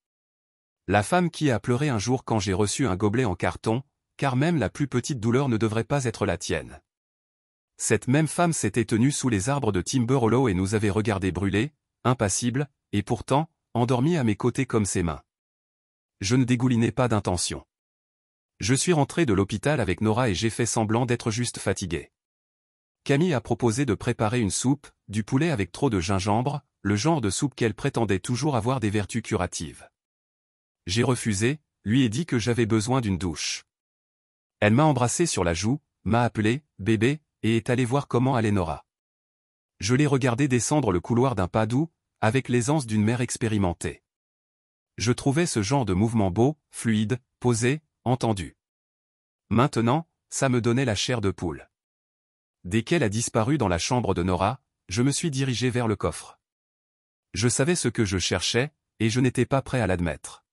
La femme qui a pleuré un jour quand j'ai reçu un gobelet en carton, car même la plus petite douleur ne devrait pas être la tienne. Cette même femme s'était tenue sous les arbres de Timber Hollow et nous avait regardé brûler, impassible, et pourtant, endormie à mes côtés comme ses mains. Je ne dégoulinais pas d'intention. Je suis rentré de l'hôpital avec Nora et j'ai fait semblant d'être juste fatigué. Camille a proposé de préparer une soupe, du poulet avec trop de gingembre, le genre de soupe qu'elle prétendait toujours avoir des vertus curatives. J'ai refusé, lui ai dit que j'avais besoin d'une douche. Elle m'a embrassé sur la joue, m'a appelé « bébé » et est allée voir comment allait Nora. Je l'ai regardé descendre le couloir d'un pas doux, avec l'aisance d'une mère expérimentée. Je trouvais ce genre de mouvement beau, fluide, posé, entendu. Maintenant, ça me donnait la chair de poule. Dès qu'elle a disparu dans la chambre de Nora, je me suis dirigé vers le coffre. Je savais ce que je cherchais, et je n'étais pas prêt à l'admettre.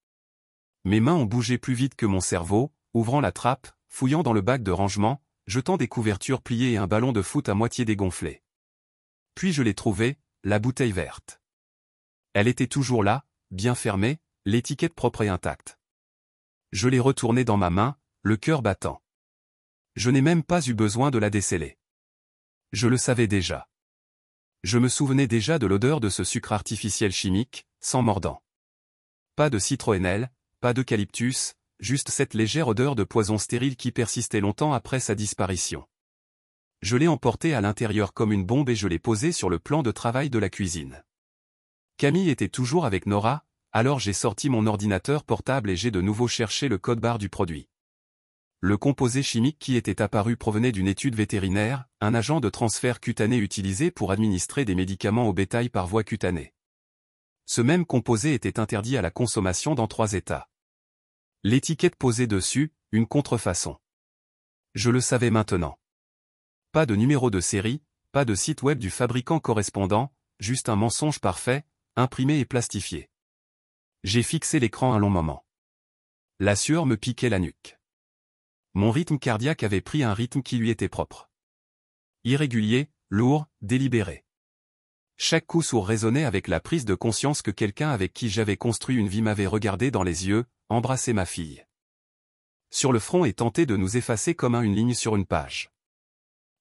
Mes mains ont bougé plus vite que mon cerveau, ouvrant la trappe, fouillant dans le bac de rangement, jetant des couvertures pliées et un ballon de foot à moitié dégonflé. Puis je l'ai trouvée, la bouteille verte. Elle était toujours là, bien fermée, l'étiquette propre et intacte. Je l'ai retournée dans ma main, le cœur battant. Je n'ai même pas eu besoin de la déceler. Je le savais déjà. Je me souvenais déjà de l'odeur de ce sucre artificiel chimique, sans mordant. Pas de citronnelle, pas d'eucalyptus, juste cette légère odeur de poison stérile qui persistait longtemps après sa disparition. Je l'ai emporté à l'intérieur comme une bombe et je l'ai posé sur le plan de travail de la cuisine. Camille était toujours avec Nora, alors j'ai sorti mon ordinateur portable et j'ai de nouveau cherché le code-barre du produit. Le composé chimique qui était apparu provenait d'une étude vétérinaire, un agent de transfert cutané utilisé pour administrer des médicaments au bétail par voie cutanée. Ce même composé était interdit à la consommation dans 3 États. L'étiquette posée dessus, une contrefaçon. Je le savais maintenant. Pas de numéro de série, pas de site web du fabricant correspondant, juste un mensonge parfait, imprimé et plastifié. J'ai fixé l'écran un long moment. La sueur me piquait la nuque. Mon rythme cardiaque avait pris un rythme qui lui était propre. Irrégulier, lourd, délibéré. Chaque coup sourd résonnait avec la prise de conscience que quelqu'un avec qui j'avais construit une vie m'avait regardé dans les yeux, embrassé ma fille. Sur le front et tenté de nous effacer comme une ligne sur une page.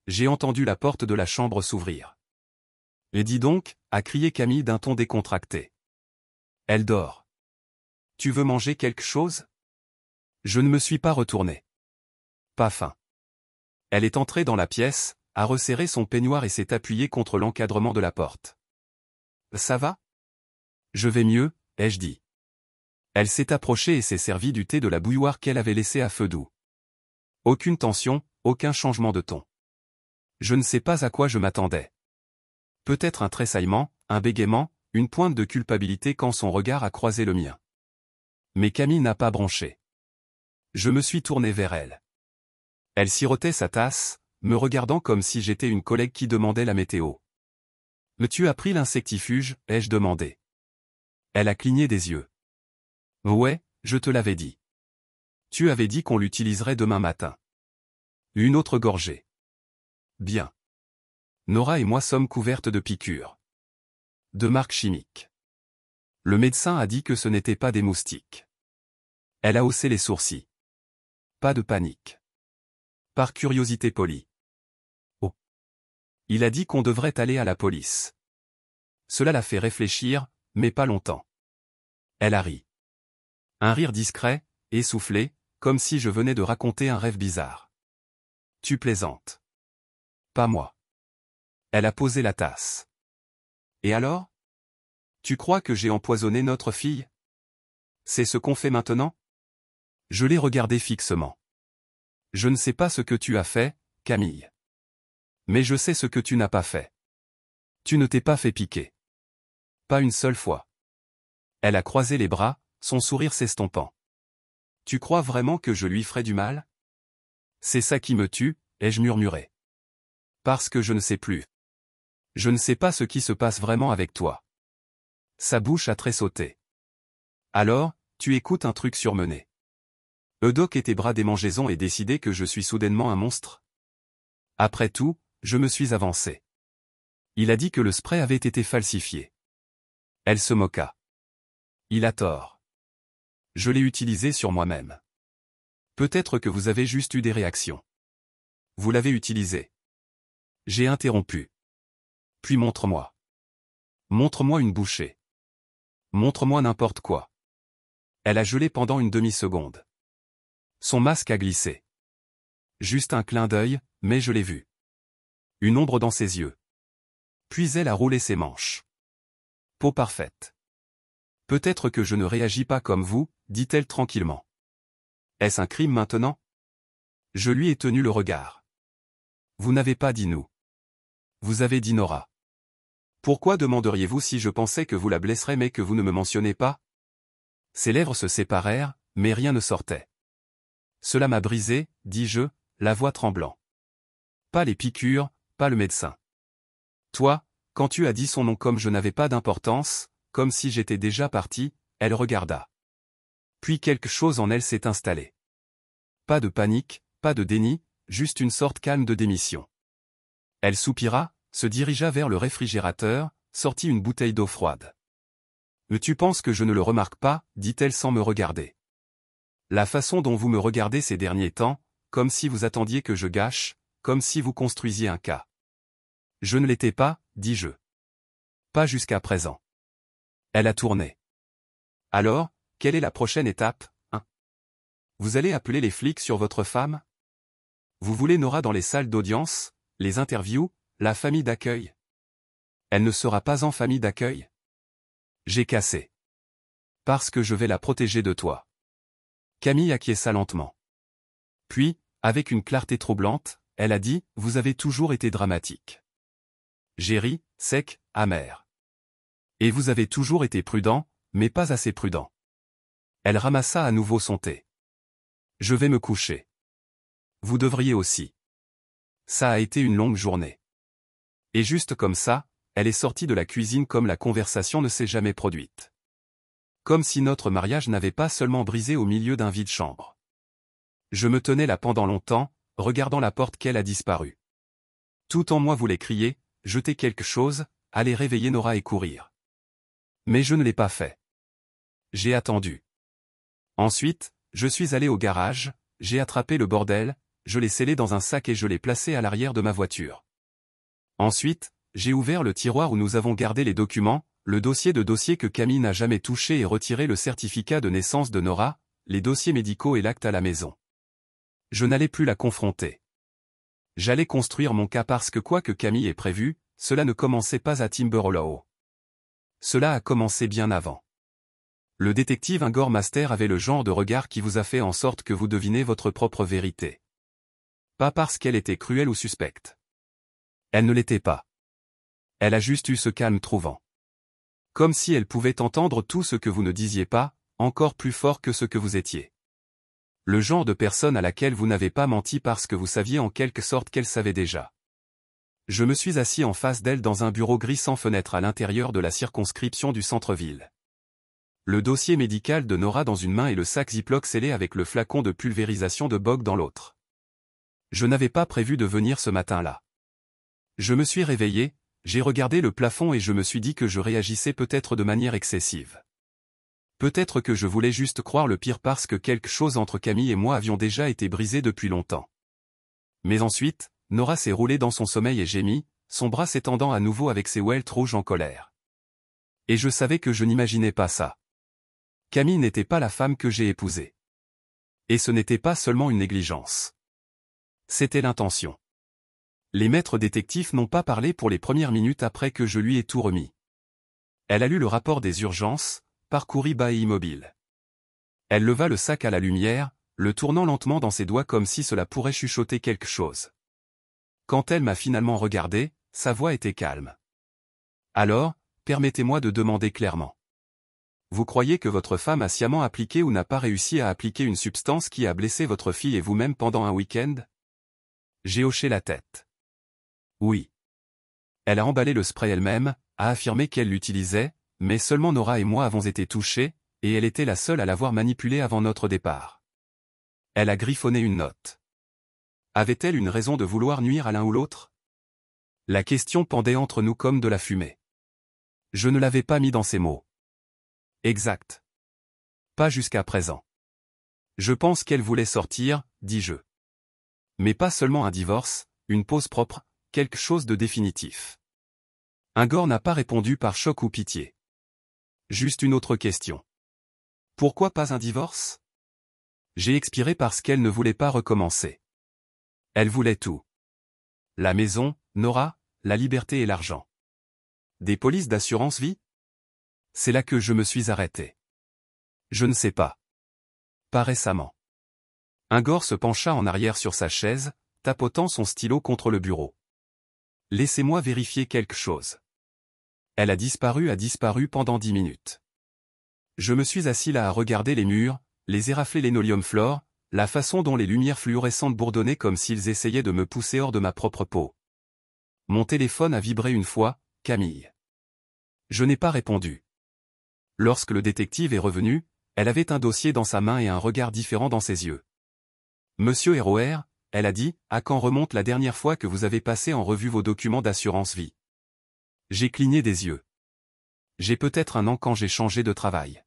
J'ai entendu la porte de la chambre s'ouvrir. « Et dis donc » a crié Camille d'un ton décontracté. « Elle dort. Tu veux manger quelque chose ?» Je ne me suis pas retourné. Pas faim. Elle est entrée dans la pièce, a resserré son peignoir et s'est appuyée contre l'encadrement de la porte. « Ça va ?» Je vais mieux, ai-je dit. Elle s'est approchée et s'est servie du thé de la bouilloire qu'elle avait laissé à feu doux. Aucune tension, aucun changement de ton. Je ne sais pas à quoi je m'attendais. Peut-être un tressaillement, un bégaiement, une pointe de culpabilité quand son regard a croisé le mien. Mais Camille n'a pas bronché. Je me suis tourné vers elle. Elle sirotait sa tasse, me regardant comme si j'étais une collègue qui demandait la météo. « Mais tu as pris l'insectifuge ?» ai-je demandé. Elle a cligné des yeux. « Ouais, je te l'avais dit. Tu avais dit qu'on l'utiliserait demain matin. » Une autre gorgée. Bien. Nora et moi sommes couvertes de piqûres. De marques chimiques. Le médecin a dit que ce n'était pas des moustiques. Elle a haussé les sourcils. Pas de panique. Par curiosité polie. Oh. Il a dit qu'on devrait aller à la police. Cela l'a fait réfléchir, mais pas longtemps. Elle a ri. Un rire discret, essoufflé, comme si je venais de raconter un rêve bizarre. Tu plaisantes. Pas moi. Elle a posé la tasse. Et alors? Tu crois que j'ai empoisonné notre fille? C'est ce qu'on fait maintenant? Je l'ai regardé fixement. Je ne sais pas ce que tu as fait, Camille. Mais je sais ce que tu n'as pas fait. Tu ne t'es pas fait piquer. Pas une seule fois. Elle a croisé les bras, son sourire s'estompant. Tu crois vraiment que je lui ferai du mal? C'est ça qui me tue, ai-je murmuré. Parce que je ne sais plus. Je ne sais pas ce qui se passe vraiment avec toi. Sa bouche a tressauté. Alors, tu écoutes un truc surmené. Eudoc était bras démangeaison et décidé que je suis soudainement un monstre. Après tout, je me suis avancé. Il a dit que le spray avait été falsifié. Elle se moqua. Il a tort. Je l'ai utilisé sur moi-même. Peut-être que vous avez juste eu des réactions. Vous l'avez utilisé. J'ai interrompu. Puis montre-moi. Montre-moi une bouchée. Montre-moi n'importe quoi. Elle a gelé pendant une demi-seconde. Son masque a glissé. Juste un clin d'œil, mais je l'ai vu. Une ombre dans ses yeux. Puis elle a roulé ses manches. Peau parfaite. Peut-être que je ne réagis pas comme vous, dit-elle tranquillement. Est-ce un crime maintenant? Je lui ai tenu le regard. Vous n'avez pas dit nous. Vous avez dit Nora. Pourquoi demanderiez-vous si je pensais que vous la blesserez mais que vous ne me mentionnez pas? Ses lèvres se séparèrent, mais rien ne sortait. Cela m'a brisé, dis-je, la voix tremblant. Pas les piqûres, pas le médecin. Toi, quand tu as dit son nom comme je n'avais pas d'importance, comme si j'étais déjà parti, elle regarda. Puis quelque chose en elle s'est installé. Pas de panique, pas de déni, juste une sorte calme de démission. Elle soupira, se dirigea vers le réfrigérateur, sortit une bouteille d'eau froide. « Tu penses que je ne le remarque pas ?» dit-elle sans me regarder. La façon dont vous me regardez ces derniers temps, comme si vous attendiez que je gâche, comme si vous construisiez un cas. Je ne l'étais pas, dis-je. Pas jusqu'à présent. Elle a tourné. Alors, quelle est la prochaine étape, hein? Vous allez appeler les flics sur votre femme? Vous voulez Nora dans les salles d'audience, les interviews, la famille d'accueil. Elle ne sera pas en famille d'accueil? J'ai cassé. Parce que je vais la protéger de toi. Camille acquiesça lentement. Puis, avec une clarté troublante, elle a dit, vous avez toujours été dramatique. J'ai ri, sec, amer. Et vous avez toujours été prudent, mais pas assez prudent. Elle ramassa à nouveau son thé. Je vais me coucher. Vous devriez aussi. Ça a été une longue journée. Et juste comme ça, elle est sortie de la cuisine comme la conversation ne s'est jamais produite. Comme si notre mariage n'avait pas seulement brisé au milieu d'un vide-chambre. Je me tenais là pendant longtemps, regardant la porte qu'elle a disparu. Tout en moi voulait crier, jeter quelque chose, aller réveiller Nora et courir. Mais je ne l'ai pas fait. J'ai attendu. Ensuite, je suis allé au garage, j'ai attrapé le bordel, je l'ai scellé dans un sac et je l'ai placé à l'arrière de ma voiture. Ensuite, j'ai ouvert le tiroir où nous avons gardé les documents, le dossier que Camille n'a jamais touché et retiré le certificat de naissance de Nora, les dossiers médicaux et l'acte à la maison. Je n'allais plus la confronter. J'allais construire mon cas parce que quoi que Camille ait prévu, cela ne commençait pas à Timber-Hollow. Cela a commencé bien avant. Le détective Ingor Master avait le genre de regard qui vous a fait en sorte que vous devinez votre propre vérité. Pas parce qu'elle était cruelle ou suspecte. Elle ne l'était pas. Elle a juste eu ce calme trouvant. Comme si elle pouvait entendre tout ce que vous ne disiez pas, encore plus fort que ce que vous étiez. Le genre de personne à laquelle vous n'avez pas menti parce que vous saviez en quelque sorte qu'elle savait déjà. Je me suis assis en face d'elle dans un bureau gris sans fenêtre à l'intérieur de la circonscription du centre-ville. Le dossier médical de Nora dans une main et le sac Ziploc scellé avec le flacon de pulvérisation de Bog dans l'autre. Je n'avais pas prévu de venir ce matin-là. Je me suis réveillé, j'ai regardé le plafond et je me suis dit que je réagissais peut-être de manière excessive. Peut-être que je voulais juste croire le pire parce que quelque chose entre Camille et moi avions déjà été brisé depuis longtemps. Mais ensuite, Nora s'est roulée dans son sommeil et gémit, son bras s'étendant à nouveau avec ses welts rouges en colère. Et je savais que je n'imaginais pas ça. Camille n'était pas la femme que j'ai épousée. Et ce n'était pas seulement une négligence. C'était l'intention. Les maîtres détectives n'ont pas parlé pour les premières minutes après que je lui ai tout remis. Elle a lu le rapport des urgences, parcouru bas et immobile. Elle leva le sac à la lumière, le tournant lentement dans ses doigts comme si cela pourrait chuchoter quelque chose. Quand elle m'a finalement regardé, sa voix était calme. Alors, permettez-moi de demander clairement. Vous croyez que votre femme a sciemment appliqué ou n'a pas réussi à appliquer une substance qui a blessé votre fille et vous-même pendant un week-end? J'ai hoché la tête. Oui. Elle a emballé le spray elle-même, a affirmé qu'elle l'utilisait, mais seulement Nora et moi avons été touchés, et elle était la seule à l'avoir manipulé avant notre départ. Elle a griffonné une note. Avait-elle une raison de vouloir nuire à l'un ou l'autre? La question pendait entre nous comme de la fumée. Je ne l'avais pas mis dans ces mots. Exact. Pas jusqu'à présent. Je pense qu'elle voulait sortir, dis-je. Mais pas seulement un divorce, une pause propre, quelque chose de définitif. Ingor n'a pas répondu par choc ou pitié. Juste une autre question. Pourquoi pas un divorce? J'ai expiré parce qu'elle ne voulait pas recommencer. Elle voulait tout. La maison, Nora, la liberté et l'argent. Des polices d'assurance vie? C'est là que je me suis arrêté. Je ne sais pas. Pas récemment. Ingor se pencha en arrière sur sa chaise, tapotant son stylo contre le bureau. Laissez-moi vérifier quelque chose. Elle a disparu pendant 10 minutes. Je me suis assis là à regarder les murs, les éraflés linoleum floor, la façon dont les lumières fluorescentes bourdonnaient comme s'ils essayaient de me pousser hors de ma propre peau. Mon téléphone a vibré une fois, Camille. Je n'ai pas répondu. Lorsque le détective est revenu, elle avait un dossier dans sa main et un regard différent dans ses yeux. Monsieur Héroer, elle a dit, à quand remonte la dernière fois que vous avez passé en revue vos documents d'assurance vie? J'ai cligné des yeux. J'ai peut-être un an quand j'ai changé de travail.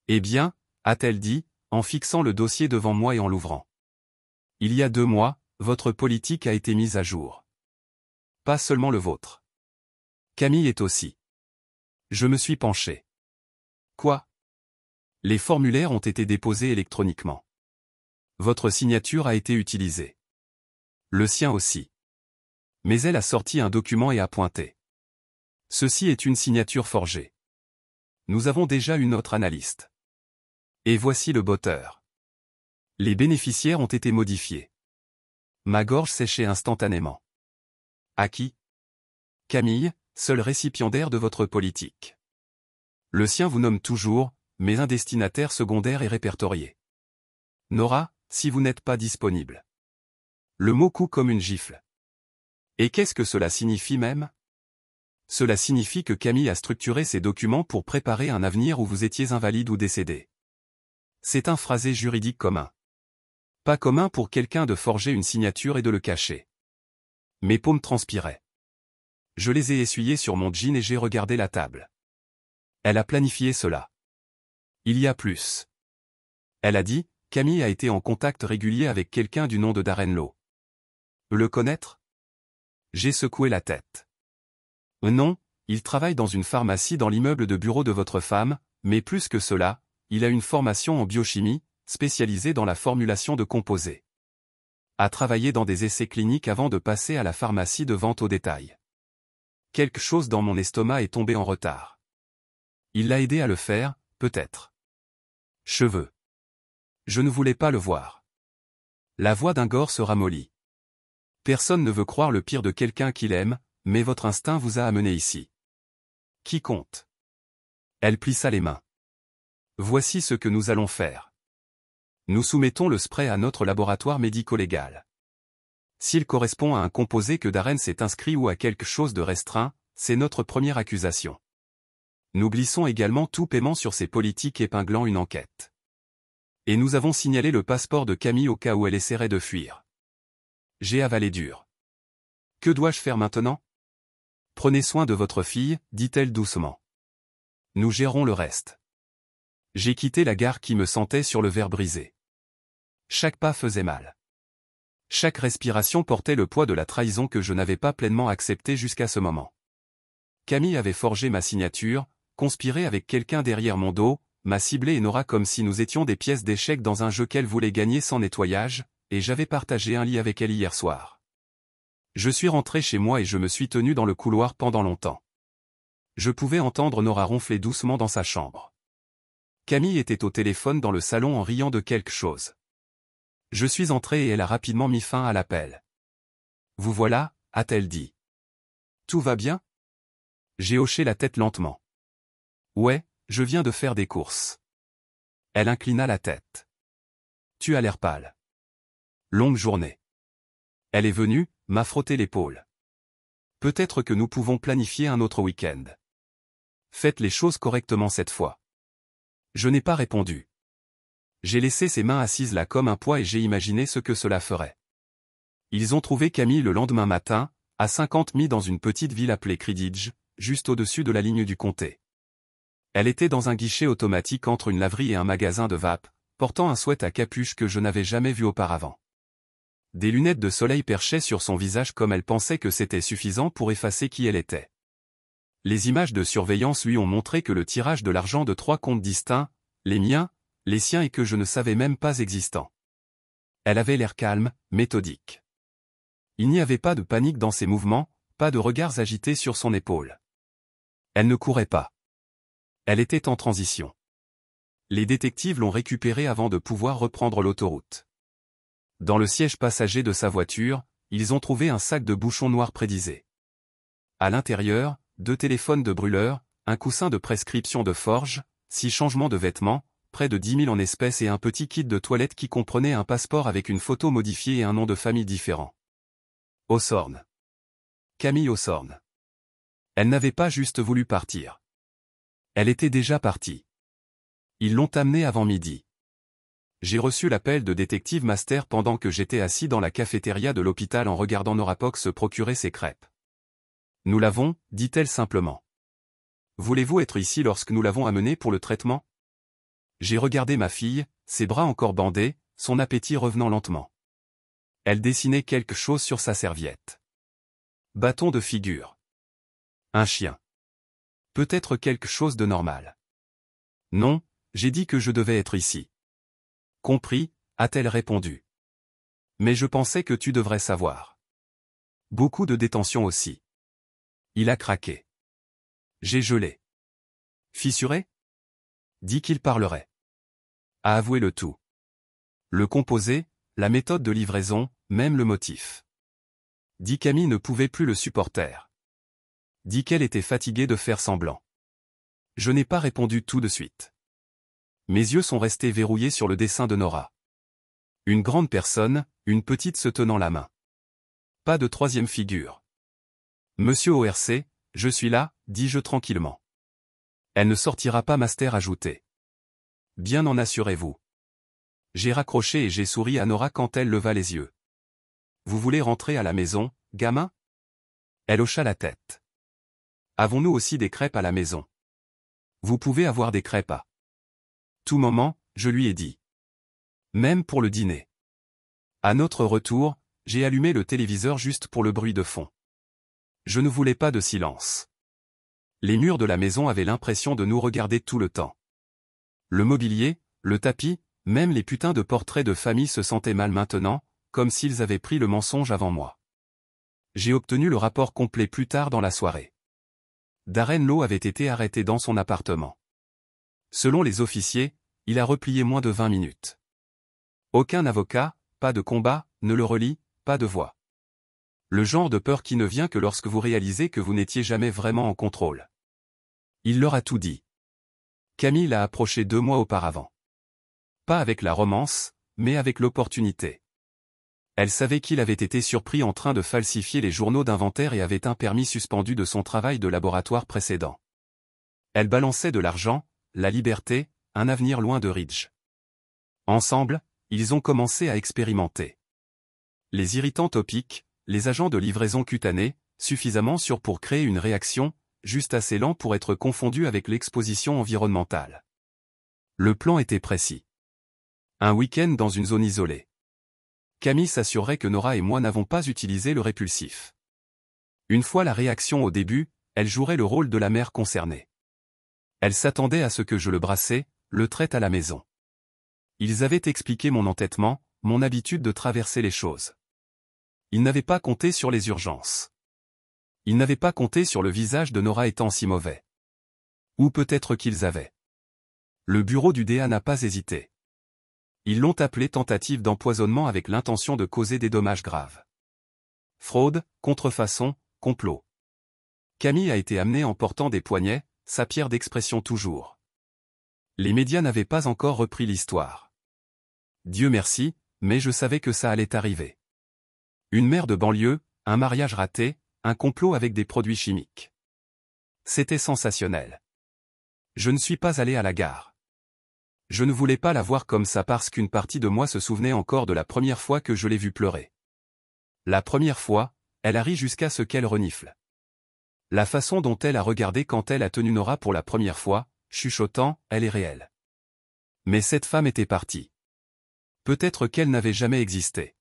Eh bien, a-t-elle dit, en fixant le dossier devant moi et en l'ouvrant. Il y a 2 mois, votre politique a été mise à jour. Pas seulement le vôtre. Camille est aussi. Je me suis penché. Quoi? Les formulaires ont été déposés électroniquement. Votre signature a été utilisée. Le sien aussi. Mais elle a sorti un document et a pointé. Ceci est une signature forgée. Nous avons déjà une autre analyste. Et voici le botteur. Les bénéficiaires ont été modifiés. Ma gorge séchait instantanément. À qui? Camille, seul récipiendaire de votre politique. Le sien vous nomme toujours, mais un destinataire secondaire est répertorié. Nora, si vous n'êtes pas disponible. Le mot coud comme une gifle. Et qu'est-ce que cela signifie même? Cela signifie que Camille a structuré ses documents pour préparer un avenir où vous étiez invalide ou décédé. C'est un phrasé juridique commun. Pas commun pour quelqu'un de forger une signature et de le cacher. Mes paumes transpiraient. Je les ai essuyées sur mon jean et j'ai regardé la table. Elle a planifié cela. Il y a plus. Elle a dit, Camille a été en contact régulier avec quelqu'un du nom de Darren Lowe. Le connaître? J'ai secoué la tête. Non, il travaille dans une pharmacie dans l'immeuble de bureau de votre femme, mais plus que cela, il a une formation en biochimie, spécialisée dans la formulation de composés. A travaillé dans des essais cliniques avant de passer à la pharmacie de vente au détail. Quelque chose dans mon estomac est tombé en retard. Il l'a aidé à le faire, peut-être. Cheveux. Je ne voulais pas le voir. La voix d'Ingor se ramollit. Personne ne veut croire le pire de quelqu'un qu'il aime, mais votre instinct vous a amené ici. Qui compte? Elle plissa les mains. Voici ce que nous allons faire. Nous soumettons le spray à notre laboratoire médico-légal. S'il correspond à un composé que Darren s'est inscrit ou à quelque chose de restreint, c'est notre première accusation. Nous glissons également tout paiement sur ces politiques épinglant une enquête. Et nous avons signalé le passeport de Camille au cas où elle essaierait de fuir. J'ai avalé dur. Que dois-je faire maintenant? Prenez soin de votre fille, dit-elle doucement. Nous gérons le reste. J'ai quitté la gare qui me sentait sur le verre brisé. Chaque pas faisait mal. Chaque respiration portait le poids de la trahison que je n'avais pas pleinement acceptée jusqu'à ce moment. Camille avait forgé ma signature, conspiré avec quelqu'un derrière mon dos, m'a ciblé et Nora comme si nous étions des pièces d'échecs dans un jeu qu'elle voulait gagner sans nettoyage, et j'avais partagé un lit avec elle hier soir. Je suis rentré chez moi et je me suis tenu dans le couloir pendant longtemps. Je pouvais entendre Nora ronfler doucement dans sa chambre. Camille était au téléphone dans le salon en riant de quelque chose. Je suis entré et elle a rapidement mis fin à l'appel. Vous voilà, a-t-elle dit. Tout va bien? J'ai hoché la tête lentement. Ouais, je viens de faire des courses. Elle inclina la tête. Tu as l'air pâle. Longue journée. Elle est venue, m'a frotté l'épaule. Peut-être que nous pouvons planifier un autre week-end. Faites les choses correctement cette fois. Je n'ai pas répondu. J'ai laissé ses mains assises là comme un poids et j'ai imaginé ce que cela ferait. Ils ont trouvé Camille le lendemain matin, à 50 milles dans une petite ville appelée Creedidge, juste au-dessus de la ligne du comté. Elle était dans un guichet automatique entre une laverie et un magasin de vape, portant un sweat à capuche que je n'avais jamais vu auparavant. Des lunettes de soleil perchaient sur son visage comme elle pensait que c'était suffisant pour effacer qui elle était. Les images de surveillance lui ont montré que le tirage de l'argent de 3 comptes distincts, les miens, les siens et que je ne savais même pas existants. Elle avait l'air calme, méthodique. Il n'y avait pas de panique dans ses mouvements, pas de regards agités sur son épaule. Elle ne courait pas. Elle était en transition. Les détectives l'ont récupérée avant de pouvoir reprendre l'autoroute. Dans le siège passager de sa voiture, ils ont trouvé un sac de bouchons noirs prédisés. À l'intérieur, 2 téléphones de brûleur, un coussin de prescription de forge, 6 changements de vêtements, près de 10 000 en espèces et un petit kit de toilette qui comprenait un passeport avec une photo modifiée et un nom de famille différent. Hawthorne. Camille Hawthorne. Elle n'avait pas juste voulu partir. Elle était déjà partie. Ils l'ont amenée avant midi. J'ai reçu l'appel de détective Master pendant que j'étais assis dans la cafétéria de l'hôpital en regardant Nora Pox se procurer ses crêpes. Nous l'avons, dit-elle simplement. Voulez-vous être ici lorsque nous l'avons amenée pour le traitement? J'ai regardé ma fille, ses bras encore bandés, son appétit revenant lentement. Elle dessinait quelque chose sur sa serviette. Bâton de figure. Un chien. Peut-être quelque chose de normal. Non, j'ai dit que je devais être ici. Compris, a-t-elle répondu. Mais je pensais que tu devrais savoir. Beaucoup de détention aussi. Il a craqué. J'ai gelé. Fissuré? Dit qu'il parlerait. A avoué le tout. Le composé, la méthode de livraison, même le motif. Dit Camille ne pouvait plus le supporter. Dit qu'elle était fatiguée de faire semblant. Je n'ai pas répondu tout de suite. Mes yeux sont restés verrouillés sur le dessin de Nora. Une grande personne, une petite se tenant la main. Pas de troisième figure. Monsieur ORC, je suis là, dis-je tranquillement. Elle ne sortira pas, Master ajouté. Bien en assurez-vous. J'ai raccroché et j'ai souri à Nora quand elle leva les yeux. Vous voulez rentrer à la maison, gamin? Elle hocha la tête. Avons-nous aussi des crêpes à la maison? Vous pouvez avoir des crêpes à tout moment, je lui ai dit. Même pour le dîner. À notre retour, j'ai allumé le téléviseur juste pour le bruit de fond. Je ne voulais pas de silence. Les murs de la maison avaient l'impression de nous regarder tout le temps. Le mobilier, le tapis, même les putains de portraits de famille se sentaient mal maintenant, comme s'ils avaient pris le mensonge avant moi. J'ai obtenu le rapport complet plus tard dans la soirée. Darren Lowe avait été arrêté dans son appartement. Selon les officiers, il a replié moins de 20 minutes. Aucun avocat, pas de combat, ne le relie, pas de voix. Le genre de peur qui ne vient que lorsque vous réalisez que vous n'étiez jamais vraiment en contrôle. Il leur a tout dit. Camille l'a approché 2 mois auparavant. Pas avec la romance, mais avec l'opportunité. Elle savait qu'il avait été surpris en train de falsifier les journaux d'inventaire et avait un permis suspendu de son travail de laboratoire précédent. Elle balançait de l'argent, la liberté, un avenir loin de Ridge. Ensemble, ils ont commencé à expérimenter. Les irritants topiques, les agents de livraison cutanée, suffisamment sûrs pour créer une réaction, juste assez lent pour être confondu avec l'exposition environnementale. Le plan était précis. Un week-end dans une zone isolée. Camille s'assurerait que Nora et moi n'avons pas utilisé le répulsif. Une fois la réaction au début, elle jouerait le rôle de la mère concernée. Elle s'attendait à ce que je le brassais, le traite à la maison. Ils avaient expliqué mon entêtement, mon habitude de traverser les choses. Ils n'avaient pas compté sur les urgences. Ils n'avaient pas compté sur le visage de Nora étant si mauvais. Ou peut-être qu'ils avaient. Le bureau du DA n'a pas hésité. Ils l'ont appelé tentative d'empoisonnement avec l'intention de causer des dommages graves. Fraude, contrefaçon, complot. Camille a été amenée en portant des poignets, sa pierre d'expression toujours. Les médias n'avaient pas encore repris l'histoire. Dieu merci, mais je savais que ça allait arriver. Une mère de banlieue, un mariage raté, un complot avec des produits chimiques. C'était sensationnel. Je ne suis pas allé à la gare. Je ne voulais pas la voir comme ça parce qu'une partie de moi se souvenait encore de la première fois que je l'ai vue pleurer. La première fois, elle a ri jusqu'à ce qu'elle renifle. La façon dont elle a regardé quand elle a tenu Nora pour la première fois, chuchotant, elle est réelle. Mais cette femme était partie. Peut-être qu'elle n'avait jamais existé.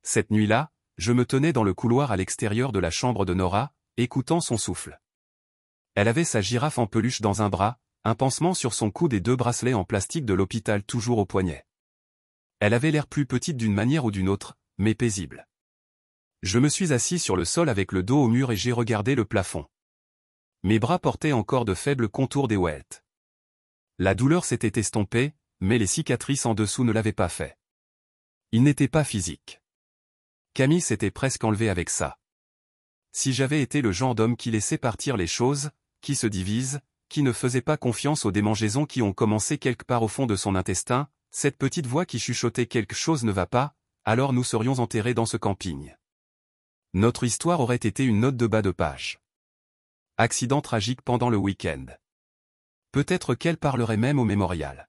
Cette nuit-là, je me tenais dans le couloir à l'extérieur de la chambre de Nora, écoutant son souffle. Elle avait sa girafe en peluche dans un bras, un pansement sur son coude et 2 bracelets en plastique de l'hôpital toujours au poignet. Elle avait l'air plus petite d'une manière ou d'une autre, mais paisible. Je me suis assis sur le sol avec le dos au mur et j'ai regardé le plafond. Mes bras portaient encore de faibles contours des welts. La douleur s'était estompée, mais les cicatrices en dessous ne l'avaient pas fait. Il n'était pas physique. Camille s'était presque enlevée avec ça. Si j'avais été le genre d'homme qui laissait partir les choses, qui se divise, qui ne faisait pas confiance aux démangeaisons qui ont commencé quelque part au fond de son intestin, cette petite voix qui chuchotait quelque chose ne va pas, alors nous serions enterrés dans ce camping. Notre histoire aurait été une note de bas de page. Accident tragique pendant le week-end. Peut-être qu'elle parlerait même au mémorial.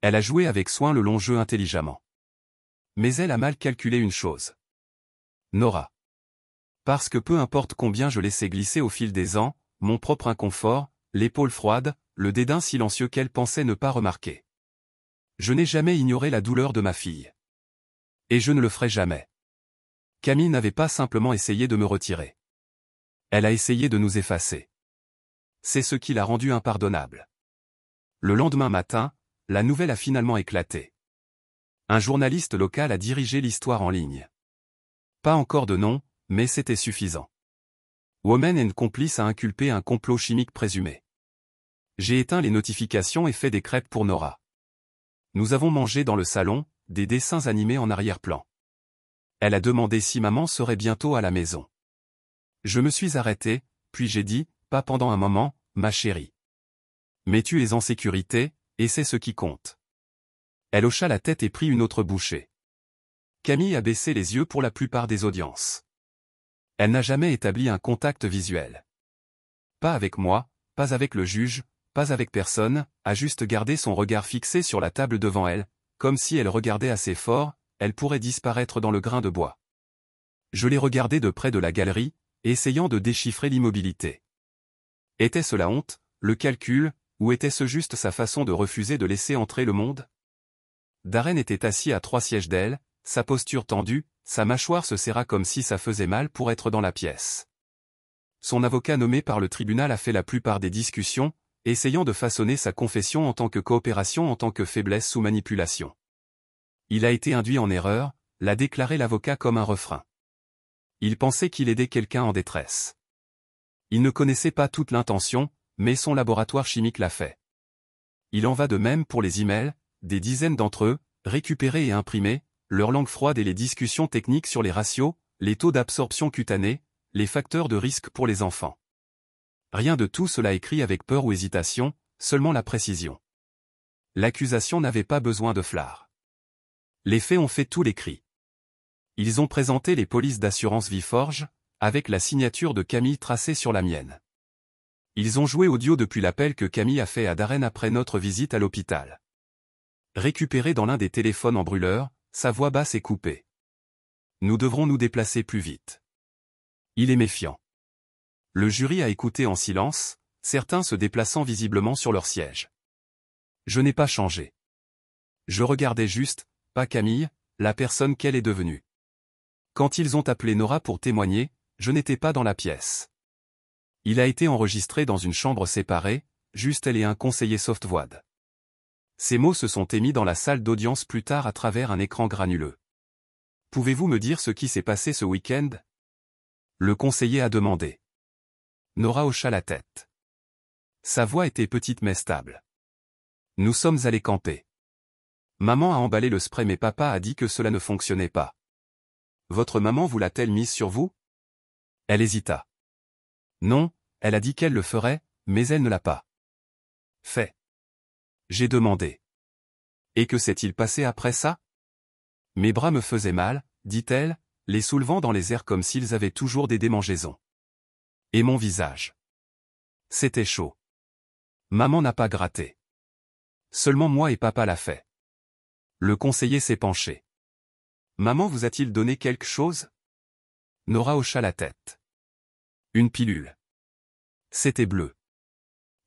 Elle a joué avec soin le long jeu intelligemment. Mais elle a mal calculé une chose. Nora. Parce que peu importe combien je laissais glisser au fil des ans, mon propre inconfort, l'épaule froide, le dédain silencieux qu'elle pensait ne pas remarquer. Je n'ai jamais ignoré la douleur de ma fille. Et je ne le ferai jamais. Camille n'avait pas simplement essayé de me retirer. Elle a essayé de nous effacer. C'est ce qui l'a rendue impardonnable. Le lendemain matin, la nouvelle a finalement éclaté. Un journaliste local a dirigé l'histoire en ligne. Pas encore de nom, mais c'était suffisant. Woman and complice a inculpé un complot chimique présumé. J'ai éteint les notifications et fait des crêpes pour Nora. Nous avons mangé dans le salon, des dessins animés en arrière-plan. Elle a demandé si maman serait bientôt à la maison. Je me suis arrêté, puis j'ai dit, pas pendant un moment, ma chérie. Mais tu es en sécurité, et c'est ce qui compte. Elle hocha la tête et prit une autre bouchée. Camille a baissé les yeux pour la plupart des audiences. Elle n'a jamais établi un contact visuel. Pas avec moi, pas avec le juge, pas avec personne, a juste gardé son regard fixé sur la table devant elle, comme si elle regardait assez fort, elle pourrait disparaître dans le grain de bois. Je l'ai regardée de près de la galerie, essayant de déchiffrer l'immobilité. Était-ce la honte, le calcul, ou était-ce juste sa façon de refuser de laisser entrer le monde? Darren était assis à 3 sièges d'elle, sa posture tendue, sa mâchoire se serra comme si ça faisait mal pour être dans la pièce. Son avocat nommé par le tribunal a fait la plupart des discussions, essayant de façonner sa confession en tant que coopération en tant que faiblesse sous manipulation. Il a été induit en erreur, l'a déclaré l'avocat comme un refrain. Il pensait qu'il aidait quelqu'un en détresse. Il ne connaissait pas toute l'intention, mais son laboratoire chimique l'a fait. Il en va de même pour les emails, des dizaines d'entre eux, récupérés et imprimés, leur langue froide et les discussions techniques sur les ratios, les taux d'absorption cutanée, les facteurs de risque pour les enfants. Rien de tout cela écrit avec peur ou hésitation, seulement la précision. L'accusation n'avait pas besoin de flards. Les faits ont fait tout l'écrit. Ils ont présenté les polices d'assurance Viforge, avec la signature de Camille tracée sur la mienne. Ils ont joué audio depuis l'appel que Camille a fait à Darren après notre visite à l'hôpital. Récupéré dans l'un des téléphones en brûleur, sa voix basse est coupée. Nous devrons nous déplacer plus vite. Il est méfiant. Le jury a écouté en silence, certains se déplaçant visiblement sur leur siège. Je n'ai pas changé. Je regardais juste, pas Camille, la personne qu'elle est devenue. Quand ils ont appelé Nora pour témoigner, je n'étais pas dans la pièce. Il a été enregistré dans une chambre séparée, juste elle et un conseiller softwad. Ces mots se sont émis dans la salle d'audience plus tard à travers un écran granuleux. Pouvez-vous me dire ce qui s'est passé ce week-end? Le conseiller a demandé. Nora hocha la tête. Sa voix était petite mais stable. Nous sommes allés camper. Maman a emballé le spray mais papa a dit que cela ne fonctionnait pas. Votre maman vous l'a-t-elle mise sur vous? Elle hésita. Non, elle a dit qu'elle le ferait, mais elle ne l'a pas fait. J'ai demandé. Et que s'est-il passé après ça? Mes bras me faisaient mal, dit-elle, les soulevant dans les airs comme s'ils avaient toujours des démangeaisons. Et mon visage. C'était chaud. Maman n'a pas gratté. Seulement moi et papa l'a fait. Le conseiller s'est penché. Maman vous a-t-il donné quelque chose? Nora hocha la tête. Une pilule. C'était bleu.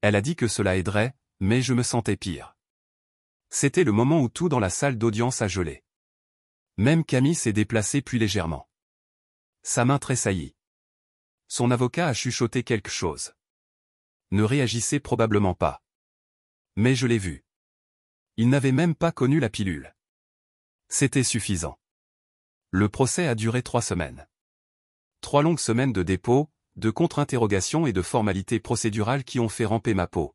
Elle a dit que cela aiderait, mais je me sentais pire. C'était le moment où tout dans la salle d'audience a gelé. Même Camille s'est déplacée puis légèrement. Sa main tressaillit. Son avocat a chuchoté quelque chose. Ne réagissait probablement pas. Mais je l'ai vu. Il n'avait même pas connu la pilule. C'était suffisant. Le procès a duré 3 semaines. 3 longues semaines de dépôt, de contre-interrogations et de formalités procédurales qui ont fait ramper ma peau.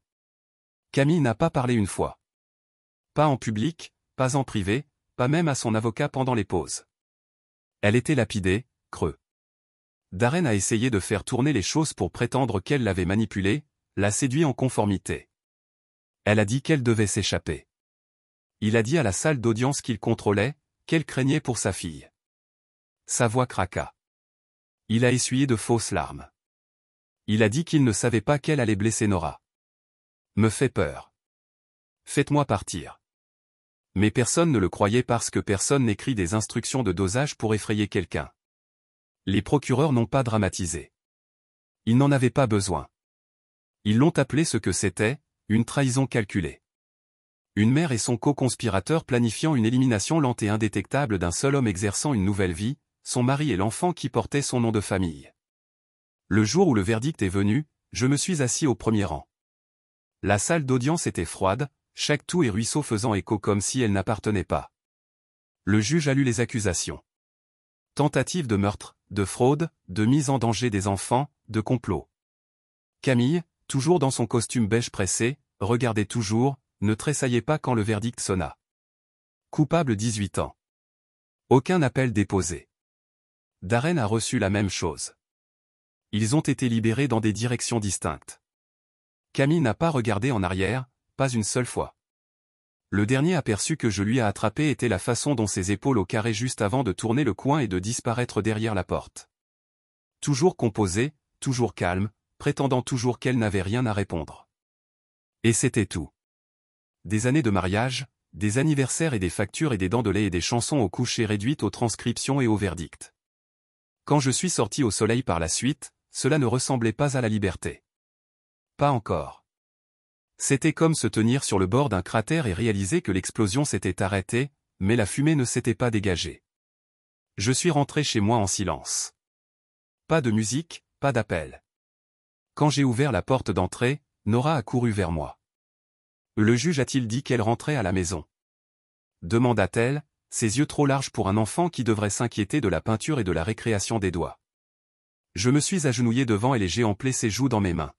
Camille n'a pas parlé une fois. Pas en public, pas en privé, pas même à son avocat pendant les pauses. Elle était lapidée, creux. Darren a essayé de faire tourner les choses pour prétendre qu'elle l'avait manipulée, l'a séduit en conformité. Elle a dit qu'elle devait s'échapper. Il a dit à la salle d'audience qu'il contrôlait, qu'elle craignait pour sa fille. Sa voix craqua. Il a essuyé de fausses larmes. Il a dit qu'il ne savait pas qu'elle allait blesser Nora. Me fait peur. Faites-moi partir. Mais personne ne le croyait parce que personne n'écrit des instructions de dosage pour effrayer quelqu'un. Les procureurs n'ont pas dramatisé. Ils n'en avaient pas besoin. Ils l'ont appelé ce que c'était, une trahison calculée. Une mère et son co-conspirateur planifiant une élimination lente et indétectable d'un seul homme exerçant une nouvelle vie, son mari et l'enfant qui portait son nom de famille. Le jour où le verdict est venu, je me suis assis au premier rang. La salle d'audience était froide, chaque toux et ruisseau faisant écho comme si elle n'appartenait pas. Le juge a lu les accusations. Tentative de meurtre, de fraude, de mise en danger des enfants, de complot. Camille, toujours dans son costume beige pressé, regardait toujours, ne tressaillait pas quand le verdict sonna. Coupable 18 ans. Aucun appel déposé. Darren a reçu la même chose. Ils ont été libérés dans des directions distinctes. Camille n'a pas regardé en arrière, pas une seule fois. Le dernier aperçu que je lui ai attrapé était la façon dont ses épaules au carré juste avant de tourner le coin et de disparaître derrière la porte. Toujours composée, toujours calme, prétendant toujours qu'elle n'avait rien à répondre. Et c'était tout. Des années de mariage, des anniversaires et des factures et des dents de lait et des chansons au coucher réduites aux transcriptions et au verdict. Quand je suis sorti au soleil par la suite, cela ne ressemblait pas à la liberté. Pas encore. C'était comme se tenir sur le bord d'un cratère et réaliser que l'explosion s'était arrêtée, mais la fumée ne s'était pas dégagée. Je suis rentré chez moi en silence. Pas de musique, pas d'appel. Quand j'ai ouvert la porte d'entrée, Nora a couru vers moi. Le juge a-t-il dit qu'elle rentrait à la maison? Demanda-t-elle, ses yeux trop larges pour un enfant qui devrait s'inquiéter de la peinture et de la récréation des doigts. Je me suis agenouillé devant elle et j'ai emplé ses joues dans mes mains.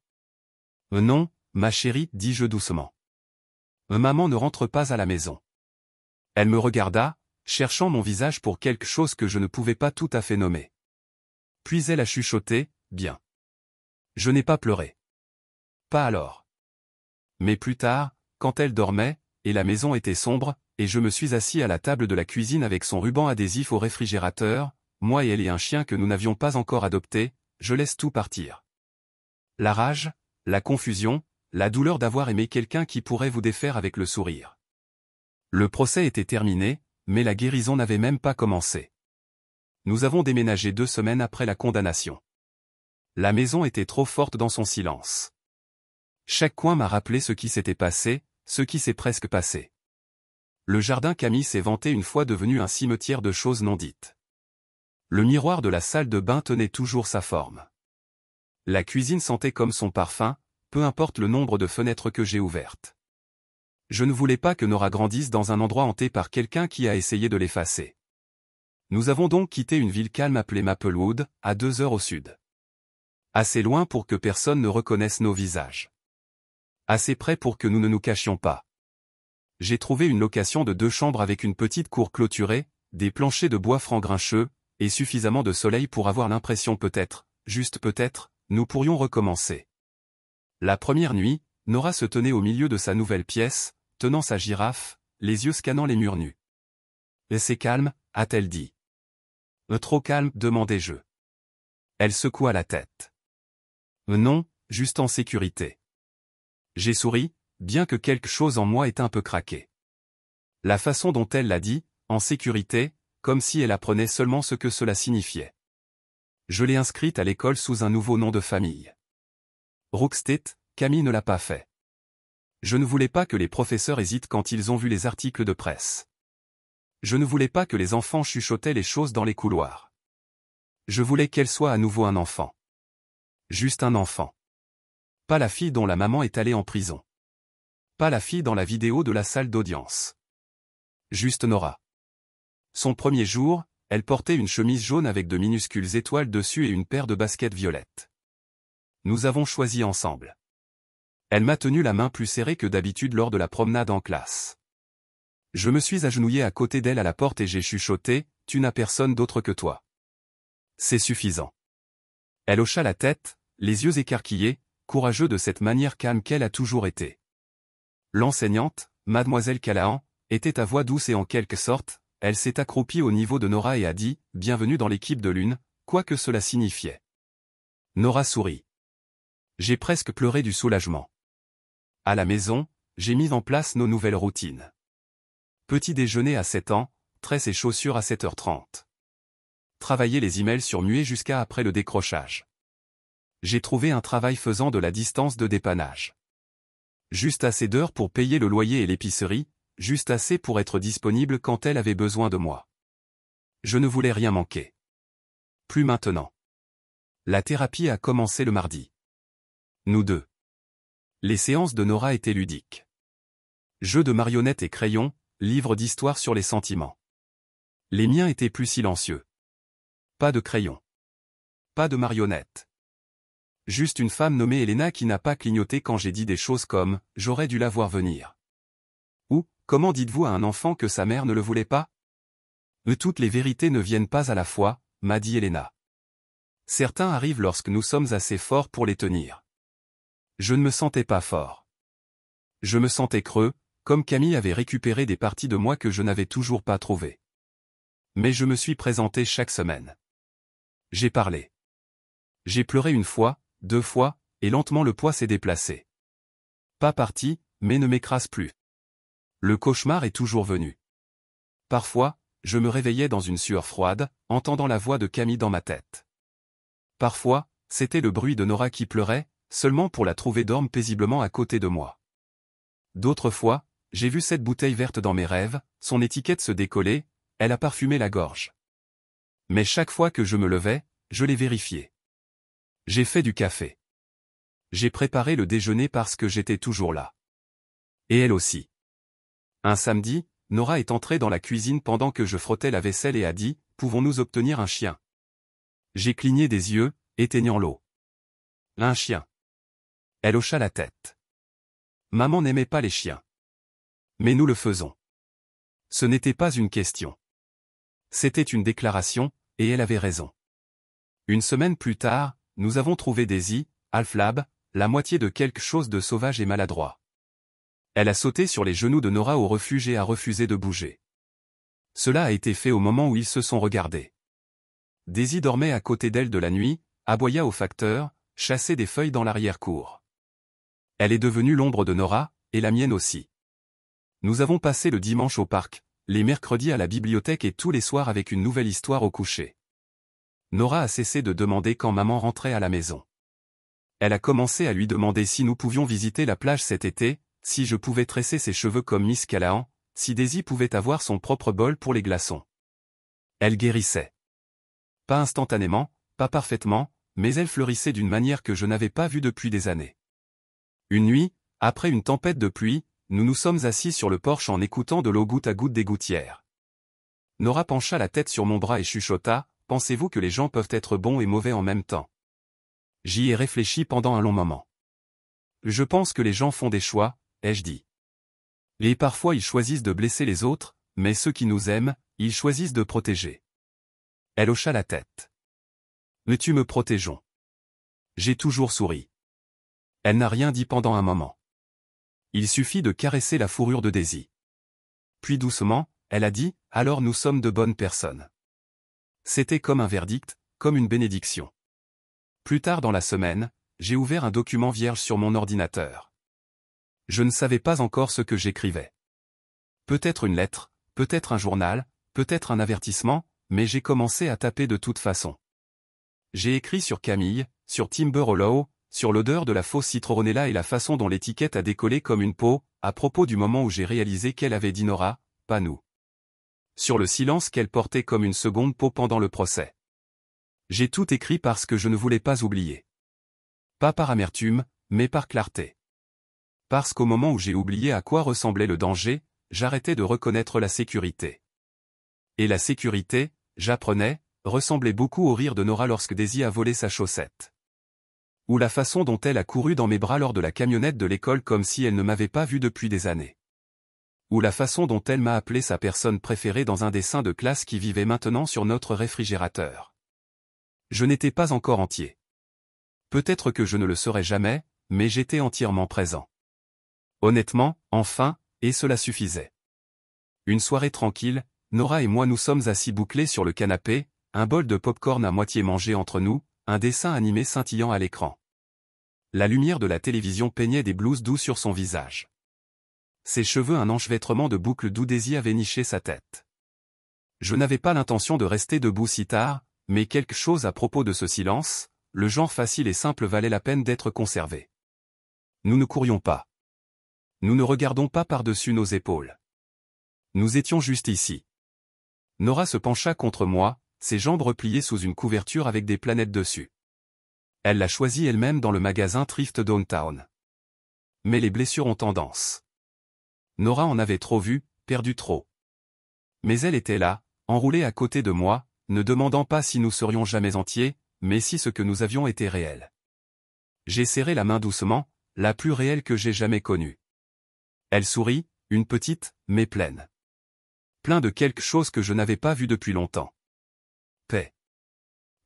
Non, ma chérie, dis-je doucement. Maman ne rentre pas à la maison. Elle me regarda, cherchant mon visage pour quelque chose que je ne pouvais pas tout à fait nommer. Puis elle a chuchoté, bien. Je n'ai pas pleuré. Pas alors. Mais plus tard, quand elle dormait, et la maison était sombre, et je me suis assis à la table de la cuisine avec son ruban adhésif au réfrigérateur, moi et elle et un chien que nous n'avions pas encore adopté, je laisse tout partir. La rage, la confusion, la douleur d'avoir aimé quelqu'un qui pourrait vous défaire avec le sourire. Le procès était terminé, mais la guérison n'avait même pas commencé. Nous avons déménagé 2 semaines après la condamnation. La maison était trop forte dans son silence. Chaque coin m'a rappelé ce qui s'était passé, ce qui s'est presque passé. Le jardin Camille s'est vanté une fois devenu un cimetière de choses non dites. Le miroir de la salle de bain tenait toujours sa forme. La cuisine sentait comme son parfum, peu importe le nombre de fenêtres que j'ai ouvertes. Je ne voulais pas que Nora grandisse dans un endroit hanté par quelqu'un qui a essayé de l'effacer. Nous avons donc quitté une ville calme appelée Maplewood, à 2 heures au sud. Assez loin pour que personne ne reconnaisse nos visages. Assez près pour que nous ne nous cachions pas. J'ai trouvé une location de 2 chambres avec une petite cour clôturée, des planchers de bois franc grincheux, et suffisamment de soleil pour avoir l'impression peut-être, juste peut-être, nous pourrions recommencer. La première nuit, Nora se tenait au milieu de sa nouvelle pièce, tenant sa girafe, les yeux scannant les murs nus. « C'est calme » a-t-elle dit. « Trop calme » demandai-je. Elle secoua la tête. « Non, juste en sécurité. » J'ai souri, bien que quelque chose en moi ait un peu craqué. La façon dont elle l'a dit, en sécurité, comme si elle apprenait seulement ce que cela signifiait. Je l'ai inscrite à l'école sous un nouveau nom de famille. Rookstead, Camille ne l'a pas fait. Je ne voulais pas que les professeurs hésitent quand ils ont vu les articles de presse. Je ne voulais pas que les enfants chuchotaient les choses dans les couloirs. Je voulais qu'elle soit à nouveau un enfant. Juste un enfant. Pas la fille dont la maman est allée en prison. Pas la fille dans la vidéo de la salle d'audience. Juste Nora. Son premier jour, elle portait une chemise jaune avec de minuscules étoiles dessus et une paire de baskets violettes. Nous avons choisi ensemble. Elle m'a tenu la main plus serrée que d'habitude lors de la promenade en classe. Je me suis agenouillé à côté d'elle à la porte et j'ai chuchoté, « Tu n'as personne d'autre que toi. » C'est suffisant. Elle hocha la tête, les yeux écarquillés, courageux de cette manière calme qu'elle a toujours été. L'enseignante, mademoiselle Callahan, était à voix douce et en quelque sorte, elle s'est accroupie au niveau de Nora et a dit « Bienvenue dans l'équipe de l'une », quoi que cela signifiait. Nora sourit. J'ai presque pleuré du soulagement. À la maison, j'ai mis en place nos nouvelles routines. Petit déjeuner à 7 ans, tresse et chaussures à 7h30. Travailler les emails sur muet jusqu'à après le décrochage. J'ai trouvé un travail faisant de la distance de dépannage. Juste assez d'heures pour payer le loyer et l'épicerie, juste assez pour être disponible quand elle avait besoin de moi. Je ne voulais rien manquer. Plus maintenant. La thérapie a commencé le mardi. Nous deux. Les séances de Nora étaient ludiques. Jeux de marionnettes et crayons, livres d'histoire sur les sentiments. Les miens étaient plus silencieux. Pas de crayon. pas de marionnette. Juste une femme nommée Elena qui n'a pas clignoté quand j'ai dit des choses comme « j'aurais dû la voir venir ». Ou « comment dites-vous à un enfant que sa mère ne le voulait pas ?» Toutes les vérités ne viennent pas à la fois, m'a dit Elena. Certains arrivent lorsque nous sommes assez forts pour les tenir. Je ne me sentais pas fort. Je me sentais creux, comme Camille avait récupéré des parties de moi que je n'avais toujours pas trouvées. Mais je me suis présenté chaque semaine. J'ai parlé. J'ai pleuré une fois, 2 fois, et lentement le poids s'est déplacé. Pas parti, mais ne m'écrase plus. Le cauchemar est toujours venu. Parfois, je me réveillais dans une sueur froide, entendant la voix de Camille dans ma tête. Parfois, c'était le bruit de Nora qui pleurait, seulement pour la trouver dorme paisiblement à côté de moi. D'autres fois, j'ai vu cette bouteille verte dans mes rêves, son étiquette se décoller, elle a parfumé la gorge. Mais chaque fois que je me levais, je l'ai vérifié. J'ai fait du café. J'ai préparé le déjeuner parce que j'étais toujours là. Et elle aussi. Un samedi, Nora est entrée dans la cuisine pendant que je frottais la vaisselle et a dit « Pouvons-nous obtenir un chien ?» J'ai cligné des yeux, éteignant l'eau. Un chien. Elle hocha la tête. Maman n'aimait pas les chiens. Mais nous le faisons. Ce n'était pas une question. C'était une déclaration, et elle avait raison. Une semaine plus tard, nous avons trouvé Daisy, Half-Lab, la moitié de quelque chose de sauvage et maladroit. Elle a sauté sur les genoux de Nora au refuge et a refusé de bouger. Cela a été fait au moment où ils se sont regardés. Daisy dormait à côté d'elle de la nuit, aboya au facteur, chassait des feuilles dans l'arrière-cour. Elle est devenue l'ombre de Nora, et la mienne aussi. Nous avons passé le dimanche au parc, les mercredis à la bibliothèque et tous les soirs avec une nouvelle histoire au coucher. Nora a cessé de demander quand maman rentrait à la maison. Elle a commencé à lui demander si nous pouvions visiter la plage cet été, si je pouvais tresser ses cheveux comme Miss Callahan, si Daisy pouvait avoir son propre bol pour les glaçons. Elle guérissait. Pas instantanément, pas parfaitement, mais elle fleurissait d'une manière que je n'avais pas vue depuis des années. Une nuit, après une tempête de pluie, nous nous sommes assis sur le porche en écoutant de l'eau goutte à goutte des gouttières. Nora pencha la tête sur mon bras et chuchota, « Pensez-vous que les gens peuvent être bons et mauvais en même temps ?» J'y ai réfléchi pendant un long moment. Je pense que les gens font des choix, ai-je dit. Et parfois ils choisissent de blesser les autres, mais ceux qui nous aiment, ils choisissent de protéger. Elle hocha la tête. Mais tu me protégeons. J'ai toujours souri. Elle n'a rien dit pendant un moment. Il suffit de caresser la fourrure de Daisy. Puis doucement, elle a dit, « Alors nous sommes de bonnes personnes. » C'était comme un verdict, comme une bénédiction. Plus tard dans la semaine, j'ai ouvert un document vierge sur mon ordinateur. Je ne savais pas encore ce que j'écrivais. Peut-être une lettre, peut-être un journal, peut-être un avertissement, mais j'ai commencé à taper de toute façon. J'ai écrit sur Camille, sur Timber Hollow, sur l'odeur de la fausse citronella et la façon dont l'étiquette a décollé comme une peau, à propos du moment où j'ai réalisé qu'elle avait dit Nora, pas nous. Sur le silence qu'elle portait comme une seconde peau pendant le procès. J'ai tout écrit parce que je ne voulais pas oublier. Pas par amertume, mais par clarté. Parce qu'au moment où j'ai oublié à quoi ressemblait le danger, j'arrêtais de reconnaître la sécurité. Et la sécurité, j'apprenais, ressemblait beaucoup au rire de Nora lorsque Daisy a volé sa chaussette. Ou la façon dont elle a couru dans mes bras lors de la camionnette de l'école comme si elle ne m'avait pas vu depuis des années. Ou la façon dont elle m'a appelé sa personne préférée dans un dessin de classe qui vivait maintenant sur notre réfrigérateur. Je n'étais pas encore entier. Peut-être que je ne le serai jamais, mais j'étais entièrement présent. Honnêtement, enfin, et cela suffisait. Une soirée tranquille, Nora et moi nous sommes assis bouclés sur le canapé, un bol de pop-corn à moitié mangé entre nous, un dessin animé scintillant à l'écran. La lumière de la télévision peignait des blouses doux sur son visage. Ses cheveux un enchevêtrement de boucles d'où Daisy avait niché sa tête. Je n'avais pas l'intention de rester debout si tard, mais quelque chose à propos de ce silence, le genre facile et simple valait la peine d'être conservé. Nous ne courions pas. Nous ne regardons pas par-dessus nos épaules. Nous étions juste ici. Nora se pencha contre moi, ses jambes repliées sous une couverture avec des planètes dessus. Elle l'a choisi elle-même dans le magasin Thrift Downtown. Mais les blessures ont tendance. Nora en avait trop vu, perdu trop. Mais elle était là, enroulée à côté de moi, ne demandant pas si nous serions jamais entiers, mais si ce que nous avions était réel. J'ai serré la main doucement, la plus réelle que j'ai jamais connue. Elle sourit, une petite, mais pleine. Plein de quelque chose que je n'avais pas vu depuis longtemps. Paix.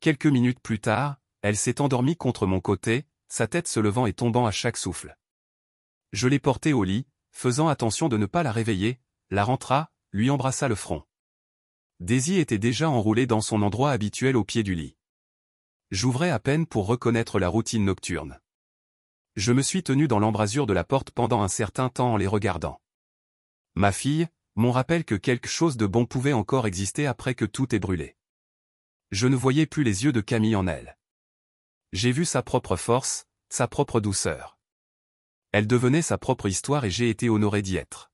Quelques minutes plus tard, elle s'est endormie contre mon côté, sa tête se levant et tombant à chaque souffle. Je l'ai portée au lit, faisant attention de ne pas la réveiller, la rentra, lui embrassa le front. Daisy était déjà enroulée dans son endroit habituel au pied du lit. J'ouvrais à peine pour reconnaître la routine nocturne. Je me suis tenu dans l'embrasure de la porte pendant un certain temps en les regardant. Ma fille, mon rappel que quelque chose de bon pouvait encore exister après que tout ait brûlé. Je ne voyais plus les yeux de Camille en elle. J'ai vu sa propre force, sa propre douceur. Elle devenait sa propre histoire et j'ai été honoré d'y être.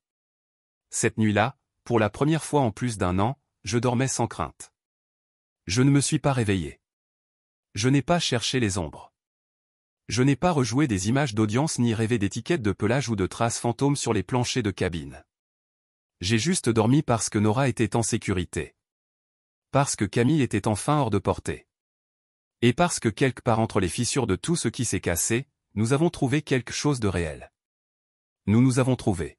Cette nuit-là, pour la première fois en plus d'1 an, je dormais sans crainte. Je ne me suis pas réveillé. Je n'ai pas cherché les ombres. Je n'ai pas rejoué des images d'audience ni rêvé d'étiquettes de pelage ou de traces fantômes sur les planchers de cabine. J'ai juste dormi parce que Nora était en sécurité. Parce que Camille était enfin hors de portée. Et parce que quelque part entre les fissures de tout ce qui s'est cassé, nous avons trouvé quelque chose de réel. Nous nous avons trouvés.